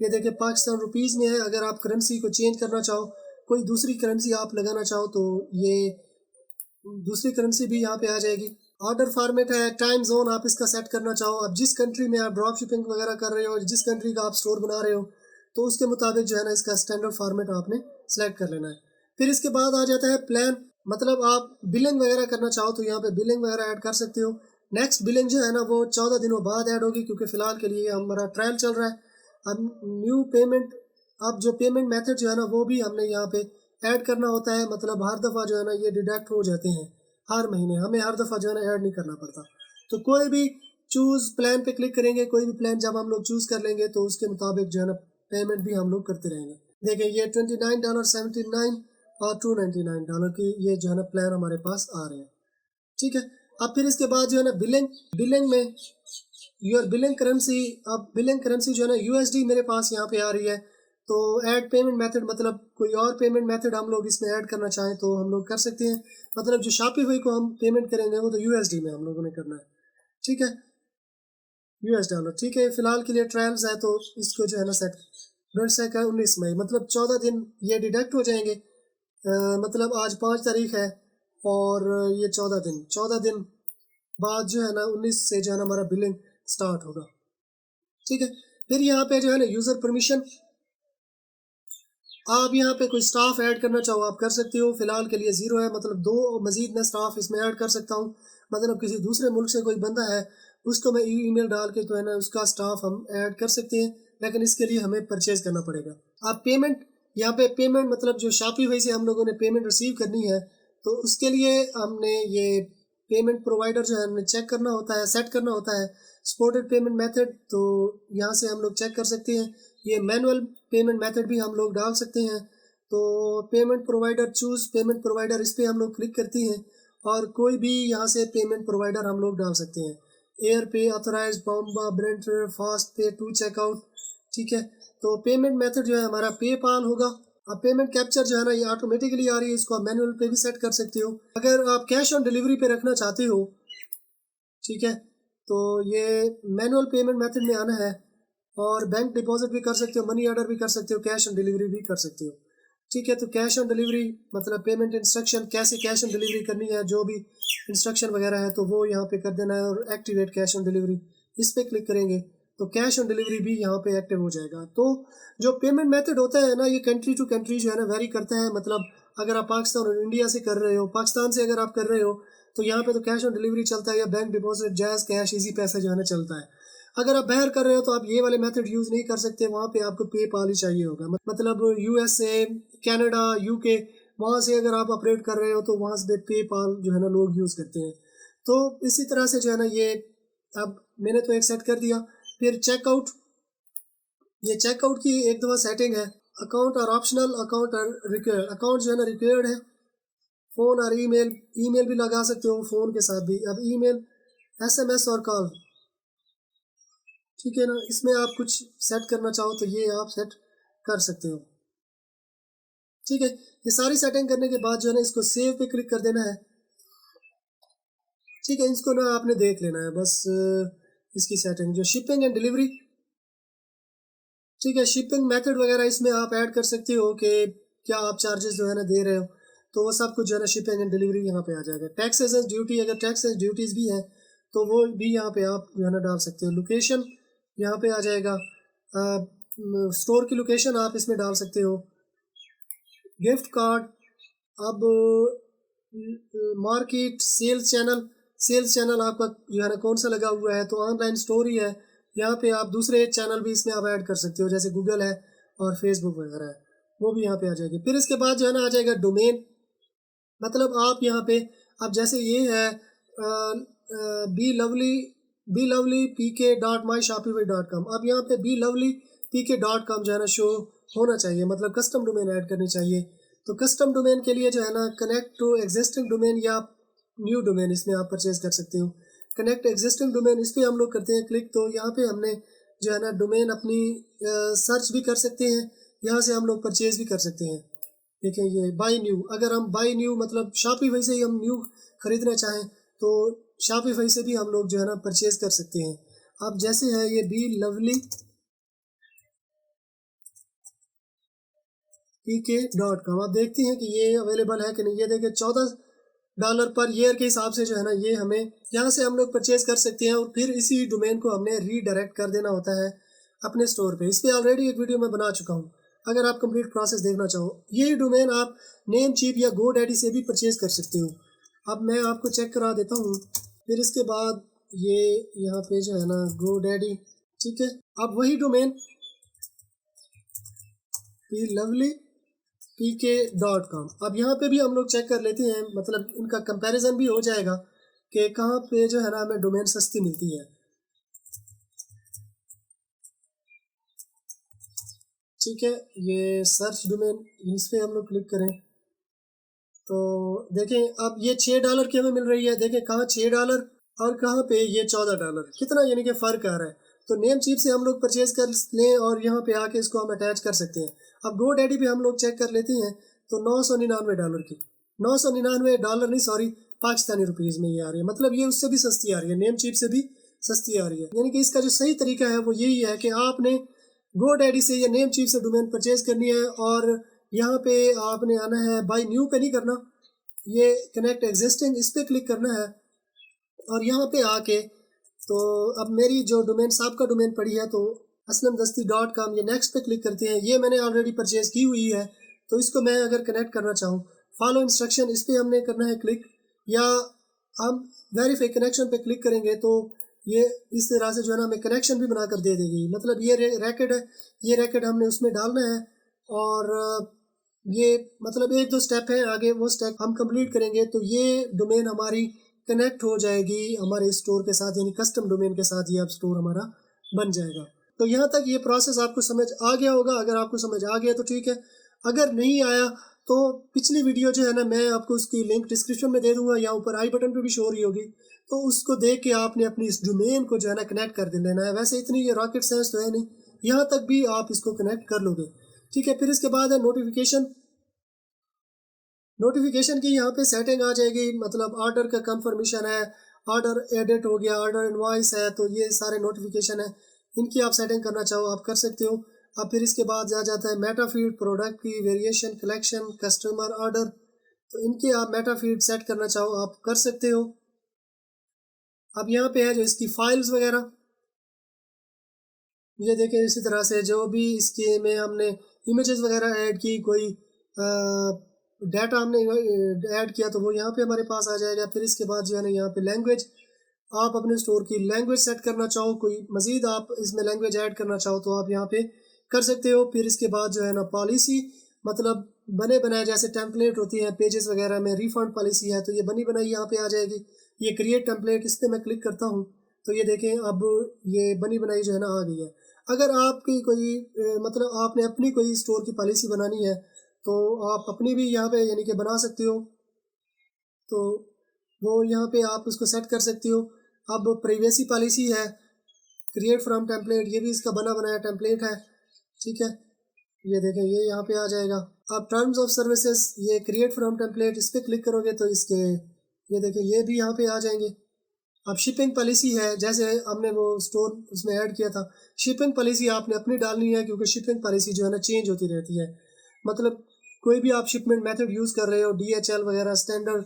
ये देखें पाकिस्तान रुपीज़ में है। अगर आप करेंसी को चेंज करना चाहो, कोई दूसरी करेंसी आप लगाना चाहो तो ये दूसरी करेंसी भी यहाँ पे आ जाएगी। ऑर्डर फॉर्मेट है, टाइम जोन आप इसका सेट करना चाहो। अब जिस कंट्री में आप ड्रॉप शिपिंग वगैरह कर रहे हो, जिस कंट्री का आप स्टोर बना रहे हो तो उसके मुताबिक जो है ना इसका स्टैंडर्ड फॉर्मेट आपने सेलेक्ट कर लेना है। फिर इसके बाद आ जाता है प्लान, मतलब आप बिलिंग वगैरह करना चाहो तो यहाँ पे बिलिंग वगैरह ऐड कर सकते हो। नेक्स्ट बिलिंग जो है ना वो 14 दिनों बाद ऐड होगी क्योंकि फ़िलहाल के लिए हमारा ट्रायल चल रहा है। अब न्यू पेमेंट, अब जो पेमेंट मेथड जो है ना वो भी हमने यहाँ पे ऐड करना होता है। मतलब हर दफ़ा जो है ना ये डिडक्ट हो जाते हैं हर महीने, हमें हर दफ़ा जो है ना ऐड नहीं करना पड़ता। तो कोई भी चूज़ प्लान पे क्लिक करेंगे, कोई भी प्लान जब हम लोग चूज़ कर लेंगे तो उसके मुताबिक जो है ना पेमेंट भी हम लोग करते रहेंगे। देखें ये $29.79 और $299 की ये जो है ना प्लान हमारे पास आ रहे हैं। ठीक है, अब फिर इसके बाद जो है ना बिलिंग में योर बिलिंग करेंसी, अब बिलिंग करेंसी जो है ना USD मेरे पास यहाँ पे आ रही है। तो ऐड पेमेंट मेथड, मतलब कोई और पेमेंट मेथड हम लोग इसमें ऐड करना चाहें तो हम लोग कर सकते हैं। मतलब जो शॉपिफाई को हम पेमेंट करेंगे वो तो USD में हम लोगों ने करना है। ठीक है, $US। ठीक है, फ़िलहाल के लिए ट्रायल्स है तो इसको जो है ना सेट वर्षा का 19 मई, मतलब 14 दिन ये डिडक्ट हो जाएंगे। मतलब आज 5 तारीख है और ये 14 दिन बाद जो है ना 19 से जो है ना हमारा बिलिंग स्टार्ट होगा। ठीक है, फिर यहाँ पे जो है ना यूज़र परमिशन, आप यहाँ पे कोई स्टाफ ऐड करना चाहो आप कर सकते हो। फ़िलहाल के लिए 0 है, मतलब 2 मज़ीद मैं स्टाफ इसमें ऐड कर सकता हूँ। मतलब किसी दूसरे मुल्क से कोई बंदा है उसको मैं ईमेल डाल के जो है ना उसका स्टाफ हम ऐड कर सकते हैं, लेकिन इसके लिए हमें परचेज़ करना पड़ेगा। आप पेमेंट, यहाँ पे पेमेंट मतलब जो शॉपिफाई से हम लोगों ने पेमेंट रिसीव करनी है तो उसके लिए हमने ये पेमेंट प्रोवाइडर जो है हमने चेक करना होता है, सेट करना होता है सपोर्टेड पेमेंट मेथड। तो यहाँ से हम लोग चेक कर सकते हैं ये मैनुअल पेमेंट मेथड भी हम लोग डाल सकते हैं। तो payment provider choose payment provider, इस पर हम लोग क्लिक करते हैं और कोई भी यहाँ से पेमेंट प्रोवाइडर हम लोग डाल सकते हैं। एयर पे, ऑथराइज, बॉम्बा, ब्रेंट, फास्ट पे, टू चेकआउट। ठीक है, तो पेमेंट मेथड जो है हमारा पेपाल होगा। अब पेमेंट कैप्चर जो है ना ये ऑटोमेटिकली आ रही है, इसको आप मैनुअल पे भी सेट कर सकते हो। अगर आप कैश ऑन डिलीवरी पे रखना चाहते हो, ठीक है, तो ये मैनुअल पेमेंट मेथड में आना है और बैंक डिपॉजिट भी कर सकते हो, मनी ऑर्डर भी कर सकते हो, कैश ऑन डिलीवरी भी कर सकते हो। ठीक है, तो कैश ऑन डिलीवरी मतलब पेमेंट इंस्ट्रक्शन, कैसे कैश ऑन डिलीवरी करनी है, जो भी इंस्ट्रक्शन वगैरह है तो वो यहाँ पे कर देना है। और एक्टिवेट कैश ऑन डिलीवरी, इस पर क्लिक करेंगे तो कैश ऑन डिलीवरी भी यहाँ पे एक्टिव हो जाएगा। तो जो पेमेंट मेथड होता है ना, ये कंट्री टू कंट्री जो है ना वेरी करता है। मतलब अगर आप पाकिस्तान और इंडिया से कर रहे हो, पाकिस्तान से अगर आप कर रहे हो तो यहाँ पे तो कैश ऑन डिलीवरी चलता है, या bank deposit, jazz cash, easy पैसा जो है ना चलता है। अगर आप बाहर कर रहे हो तो आप ये वाले मेथड यूज़ नहीं कर सकते, वहाँ पे आपको पेपाल ही चाहिए होगा। मतलब यूएसए, कनाडा, यूके, वहाँ से अगर आप ऑपरेट कर रहे हो तो वहाँ से पेपाल जो है ना लोग यूज़ करते हैं। तो इसी तरह से जो है ना ये, अब मैंने तो एक सेट कर दिया। फिर चेकआउट, ये चेकआउट की एक दफ़ा सेटिंग है। अकाउंट और ऑप्शनल, अकाउंट और रिक्वायर्ड। अकाउंट जो है ना रिक्वायर्ड है। फ़ोन और ईमेल, ईमेल भी लगा सकते हो फ़ोन के साथ भी। अब ईमेल, एसएमएस और कॉल, ठीक है ना, इसमें आप कुछ सेट करना चाहो तो ये आप सेट कर सकते हो। ठीक है, ये सारी सेटिंग करने के बाद जो है ना इसको सेव पे क्लिक कर देना है। ठीक है, इसको ना आपने देख लेना है बस, इसकी सेटिंग जो शिपिंग एंड डिलीवरी। ठीक है, शिपिंग मेथड वगैरह इसमें आप ऐड कर सकते हो कि क्या आप चार्जेस जो है ना दे रहे हो, तो वो सब कुछ जो है ना शिपिंग एंड डिलीवरी यहाँ पे आ जाएगा। टैक्सेस एंड ड्यूटी, अगर टैक्स एंड ड्यूटीज़ भी हैं तो वो भी यहाँ पे आप जो है ना डाल सकते हो। लोकेशन यहाँ पे आ जाएगा, स्टोर की लोकेशन आप इसमें डाल सकते हो। गिफ्ट कार्ड, अब मार्केट, सेल्स चैनल आपका जो है ना कौन सा लगा हुआ है, तो ऑनलाइन स्टोरी है, यहाँ पे आप दूसरे चैनल भी इसमें आप ऐड कर सकते हो, जैसे गूगल है और फेसबुक वगैरह है, वो भी यहाँ पे आ जाएगी। फिर इसके बाद जो है ना आ जाएगा डोमेन। मतलब आप यहाँ पे, अब जैसे ये है BeLovelyPK.myshopify.com, अब यहाँ पे BeLovelyPK.com जो है ना शो होना चाहिए, मतलब कस्टम डोमेन ऐड करनी चाहिए। तो कस्टम डोमेन के लिए जो है ना कनेक्ट टू एग्जिस्टिंग डोमेन या न्यू डोमेन, इसमें आप परचेज कर सकते हो। कनेक्ट एग्जिस्टिंग डोमेन, इस पर हम लोग करते हैं क्लिक, तो यहाँ पे हमने जो है ना डोमेन अपनी सर्च भी कर सकते हैं, यहाँ से हम लोग परचेज भी कर सकते हैं। देखें ये बाई न्यू, अगर हम बाई न्यू मतलब शॉपिफाई से ही हम न्यू खरीदना चाहें तो शॉपिफाई से भी हम लोग जो है ना परचेज कर सकते हैं। अब जैसे है ये BeLovelyPK.com, आप देखते हैं कि ये अवेलेबल है कि नहीं। ये देखिए $14 पर ईयर के हिसाब से जो है ना ये हमें यहाँ से हम लोग परचेज कर सकते हैं। और फिर इसी डोमेन को हमने रीडायरेक्ट कर देना होता है अपने स्टोर पे। इस पर ऑलरेडी एक वीडियो मैं बना चुका हूँ, अगर आप कंप्लीट प्रोसेस देखना चाहो। यही डोमेन आप नेमचीप या GoDaddy से भी परचेज कर सकते हो। अब मैं आपको चेक करा देता हूँ। फिर इसके बाद ये यहाँ पे जो है ना GoDaddy, ठीक है। अब वही डोमेन BeLovelyPK.com, अब यहाँ पे भी हम लोग चेक कर लेते हैं, मतलब इनका कंपैरिजन भी हो जाएगा कि कहाँ पे जो है ना हमें डोमेन सस्ती मिलती है। ठीक है, ये सर्च डोमेन, इस पर हम लोग क्लिक करें तो देखें अब ये $6 की हमें मिल रही है। देखें कहाँ $6 और कहाँ पे ये $14, कितना यानी कि फ़र्क आ रहा है। तो नेम चीप से हम लोग परचेज कर लें और यहाँ पे आके इसको हम अटैच कर सकते हैं। अब GoDaddy पे हम लोग चेक कर लेते हैं तो $999 की, $999 नहीं, सॉरी, पाकिस्तानी रुपीज़ में ये आ रही है। मतलब ये उससे भी सस्ती आ रही है, नेम चीप से भी सस्ती आ रही है। यानी कि इसका जो सही तरीका है वो यही है कि आपने GoDaddy से या नेम चीप से डोमेन परचेज करनी है और यहाँ पे आपने आना है, बाई न्यू पे नहीं करना, ये कनेक्ट एग्जिस्टिंग, इस पर क्लिक करना है। और यहाँ पे आके तो अब मेरी जो डोमेन साहब का डोमेन पड़ी है तो aslamdasti.com, ये नेक्स्ट पे क्लिक करते हैं। ये मैंने ऑलरेडी परचेज की हुई है, तो इसको मैं अगर कनेक्ट करना चाहूँ, फॉलो इंस्ट्रक्शन, इस पर हमने करना है क्लिक, या हम वेरीफाई कनेक्शन पे क्लिक करेंगे तो ये इस तरह से जो है ना हमें कनेक्शन भी बना कर दे देगी। मतलब ये रैकेट है, ये रैकेट हमने उसमें डालना है और ये मतलब 1-2 स्टेप है आगे, वो स्टेप हम कंप्लीट करेंगे तो ये डोमेन हमारी कनेक्ट हो जाएगी हमारे स्टोर के साथ, यानी कस्टम डोमेन के साथ ये अब स्टोर हमारा बन जाएगा। तो यहाँ तक ये प्रोसेस आपको समझ आ गया होगा। अगर आपको समझ आ गया तो ठीक है, अगर नहीं आया तो पिछली वीडियो जो है ना मैं आपको उसकी लिंक डिस्क्रिप्शन में दे दूंगा या ऊपर आई बटन पे भी शो हो रही होगी, तो उसको देख के आपने अपनी इस डोमेन को जो है ना कनेक्ट कर दे लेना है। वैसे इतनी ये रॉकेट साइंस तो है नहीं, यहाँ तक भी आप इसको कनेक्ट कर लोगे, ठीक है। फिर इसके बाद है नोटिफिकेशन। नोटिफिकेशन की यहाँ पे सेटिंग आ जाएगी, मतलब ऑर्डर का कंफर्मेशन है, ऑर्डर एडिट हो गया, ऑर्डर इनवॉइस है, तो ये सारे नोटिफिकेशन है, इनकी आप सेटिंग करना चाहो आप कर सकते हो। अब फिर इसके बाद आ जाता है मेटा फीड, प्रोडक्ट की वेरिएशन, कलेक्शन, कस्टमर ऑर्डर, तो इनके आप मेटा फीड सेट करना चाहो आप कर सकते हो। अब यहाँ पे है जो इसकी फाइल्स वगैरह, ये देखें इसी तरह से जो भी इसके में हमने इमेजेस वगैरह ऐड की, कोई डाटा हमने ऐड किया तो वो यहाँ पे हमारे पास आ जाएगा। फिर इसके बाद जो है ना यहाँ पे लैंग्वेज, आप अपने स्टोर की लैंग्वेज सेट करना चाहो, कोई मज़ीद आप इसमें लैंग्वेज ऐड करना चाहो तो आप यहाँ पे कर सकते हो। फिर इसके बाद जो है ना पॉलिसी, मतलब बने बनाए जैसे टेम्पलेट होती हैं पेजेस वगैरह में, रिफंड पॉलिसी है तो ये बनी बनाई यहाँ पे आ जाएगी। ये क्रिएट टेम्पलेट, इस पर मैं क्लिक करता हूँ तो ये देखें अब ये बनी बनाई जो है ना आ गई है। अगर आपकी कोई मतलब आपने अपनी कोई स्टोर की पॉलिसी बनानी है तो आप अपनी भी यहाँ पे यानी कि बना सकते हो, तो वो यहाँ पे आप उसको सेट कर सकते हो। अब प्राइवेसी पॉलिसी है, क्रिएट फ्रॉम टेम्पलेट, ये भी इसका बना बनाया टेम्पलेट है, ठीक है। ये देखें ये यहाँ पे आ जाएगा। अब टर्म्स ऑफ सर्विसेज, ये क्रिएट फ्रॉम टेम्पलेट, इस पर क्लिक करोगे तो इसके ये देखें ये भी यहाँ पे आ जाएंगे। अब शिपिंग पॉलिसी है, जैसे हमने वो स्टोर उसमें ऐड किया था, शिपिंग पॉलिसी आपने अपनी डालनी है क्योंकि शिपिंग पॉलिसी जो है ना चेंज होती रहती है। मतलब कोई भी आप शिपमेंट मेथड यूज़ कर रहे हो, DHL वगैरह स्टैंडर्ड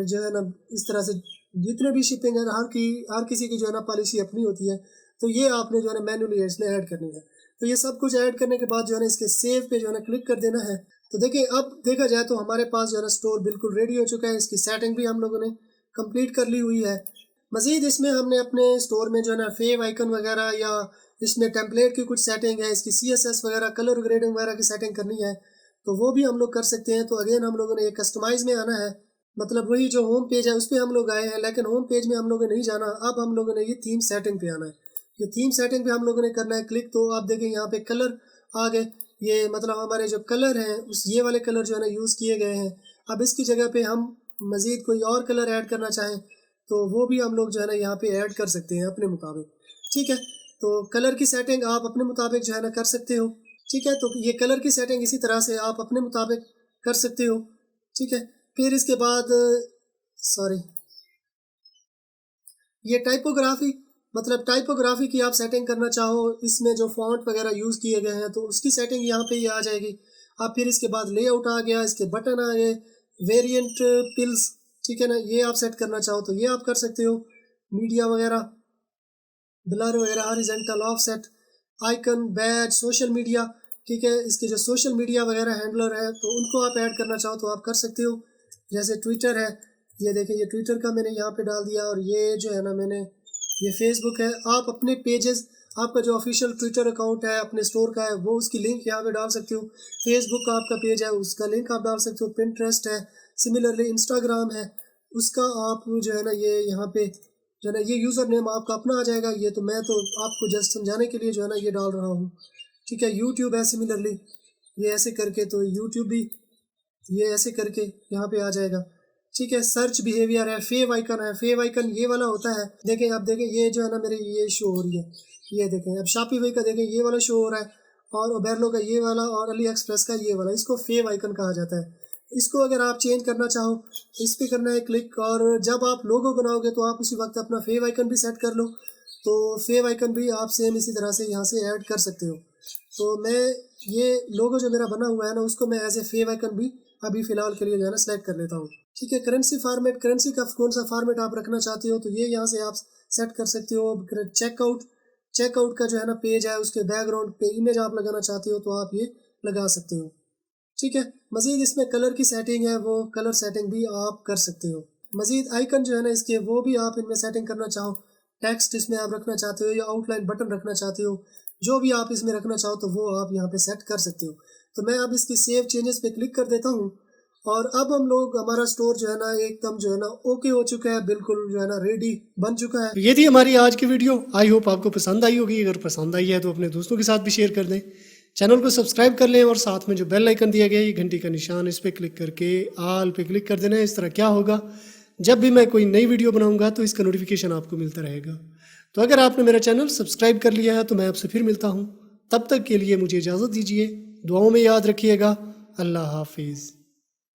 जो है ना, इस तरह से जितने भी शिपिंग है हर किसी की जो है ना पॉलिसी अपनी होती है, तो ये आपने जो है ना मैन्युअली इसमें ऐड करनी है। तो ये सब कुछ ऐड करने के बाद जो है ना इसके सेव पे जो है ना क्लिक कर देना है। तो देखिए अब देखा जाए तो हमारे पास जो है ना स्टोर बिल्कुल रेडी हो चुका है, इसकी सेटिंग भी हम लोगों ने कंप्लीट कर ली हुई है। मज़ीद इसमें हमने अपने स्टोर में जो है ना फेव आइकन वगैरह या इसमें टेम्पलेट की कुछ सेटिंग है, इसकी CSS वगैरह कलर ग्रेडिंग वगैरह की सेटिंग करनी है तो वो भी हम लोग कर सकते हैं। तो अगेन हम लोगों ने एक कस्टमाइज़ में आना है, मतलब वही जो होम पेज है उस पर हम लोग आए हैं, लेकिन होम पेज में हम लोगों ने नहीं जाना, अब हम लोगों ने ये थीम सेटिंग पे आना है। ये थीम सेटिंग पे हम लोगों ने करना है क्लिक। तो आप देखें यहाँ पे कलर आ गए, ये मतलब हमारे जो कलर हैं उस ये वाले कलर जो है ना यूज़ किए गए हैं। अब इसकी जगह पे हम मज़ीद कोई और कलर ऐड करना चाहें तो वो भी हम लोग जो है ना यहाँ पे ऐड कर सकते हैं अपने मुताबिक, ठीक है। तो कलर की सेटिंग आप अपने मुताबिक जो है ना कर सकते हो, ठीक है। तो ये कलर की सेटिंग इसी तरह से आप अपने मुताबिक कर सकते हो, ठीक है। फिर इसके बाद सॉरी, ये टाइपोग्राफी, मतलब टाइपोग्राफी की आप सेटिंग करना चाहो, इसमें जो फॉन्ट वगैरह यूज़ किए गए हैं तो उसकी सेटिंग यहाँ पे ये आ जाएगी। अब फिर इसके बाद लेआउट आ गया, इसके बटन आ गए, वेरिएंट पिल्स, ठीक है ना, ये आप सेट करना चाहो तो ये आप कर सकते हो। मीडिया वगैरह, ब्लर वगैरह, horizontal offset, icon, badge, social media, ठीक है। इसके जो सोशल मीडिया वगैरह हैंडलर है तो उनको आप ऐड करना चाहो तो आप कर सकते हो। जैसे ट्विटर है, ये देखें ये ट्विटर का मैंने यहाँ पे डाल दिया, और ये जो है ना मैंने ये फेसबुक है। आप अपने पेजेस, आपका जो ऑफिशियल ट्विटर अकाउंट है अपने स्टोर का है वो उसकी लिंक यहाँ पे डाल सकते हो। फेसबुक का आपका पेज है उसका लिंक आप डाल सकते हो। पिंटरेस्ट है, सिमिलरली इंस्टाग्राम है, उसका आप जो है ना ये यहाँ पे जो है ना ये यूज़र नेम आपका अपना आ जाएगा। ये तो मैं तो आपको जस्ट समझाने के लिए जो है ना ये डाल रहा हूँ, ठीक है। यूट्यूब है सिमिलरली, ये ऐसे करके, तो यूट्यूब भी ये ऐसे करके यहाँ पे आ जाएगा, ठीक है। सर्च बिहेवियर है, फेव आइकन है, फेव आइकन ये वाला होता है। देखें आप देखें ये जो है ना मेरे ये शो हो रही है, ये देखें। अब शॉपिफाई का देखें ये वाला शो हो रहा है, और ओबेरलो का ये वाला, और अली एक्सप्रेस का ये वाला, इसको फेव आइकन कहा जाता है। इसको अगर आप चेंज करना चाहो तो इस पर करना है क्लिक, और जब आप लोगो बनाओगे तो आप उसी वक्त अपना फेव आइकन भी सेट कर लो, तो फेव आइकन भी आप सेम इसी तरह से यहाँ से ऐड कर सकते हो। तो मैं ये लोगो जो मेरा बना हुआ है ना उसको मैं एज ए फेव आइकन भी अभी फ़िलहाल के लिए जो है ना सेलेक्ट कर लेता हूँ, ठीक है। करेंसी फॉर्मेट, करेंसी का कौन सा फॉर्मेट आप रखना चाहते हो तो ये यहाँ से आप सेट कर सकते हो। चेकआउट, चेकआउट का जो है ना पेज है उसके बैकग्राउंड पे इमेज आप लगाना चाहते हो तो आप ये लगा सकते हो, ठीक है। मज़ीद इसमें कलर की सेटिंग है, वो कलर सेटिंग भी आप कर सकते हो। मज़ीद आइकन जो है ना इसके वो भी आप इनमें सेटिंग करना चाहो, टेक्स्ट इसमें आप रखना चाहते हो या आउटलाइन बटन रखना चाहते हो, जो भी आप इसमें रखना चाहो तो वो आप यहाँ पे सेट कर सकते हो। तो मैं अब इसकी सेव चेंजेस पे क्लिक कर देता हूँ, और अब हम लोग हमारा स्टोर जो है ना एकदम जो है ना ओके हो चुका है, बिल्कुल जो है ना रेडी बन चुका है। तो ये थी हमारी आज की वीडियो। आई होप आपको पसंद आई होगी। अगर पसंद आई है तो अपने दोस्तों के साथ भी शेयर कर दें, चैनल को सब्सक्राइब कर लें और साथ में जो बेल आइकन दिया गया है ये घंटी का निशान, इस पर क्लिक करके ऑल पे क्लिक कर देना। इस तरह क्या होगा, जब भी मैं कोई नई वीडियो बनाऊंगा तो इसका नोटिफिकेशन आपको मिलता रहेगा। तो अगर आपने मेरा चैनल सब्सक्राइब कर लिया है तो मैं आपसे फिर मिलता हूँ। तब तक के लिए मुझे इजाज़त दीजिए। दुआओं में याद रखिएगा। अल्लाह हाफिज़।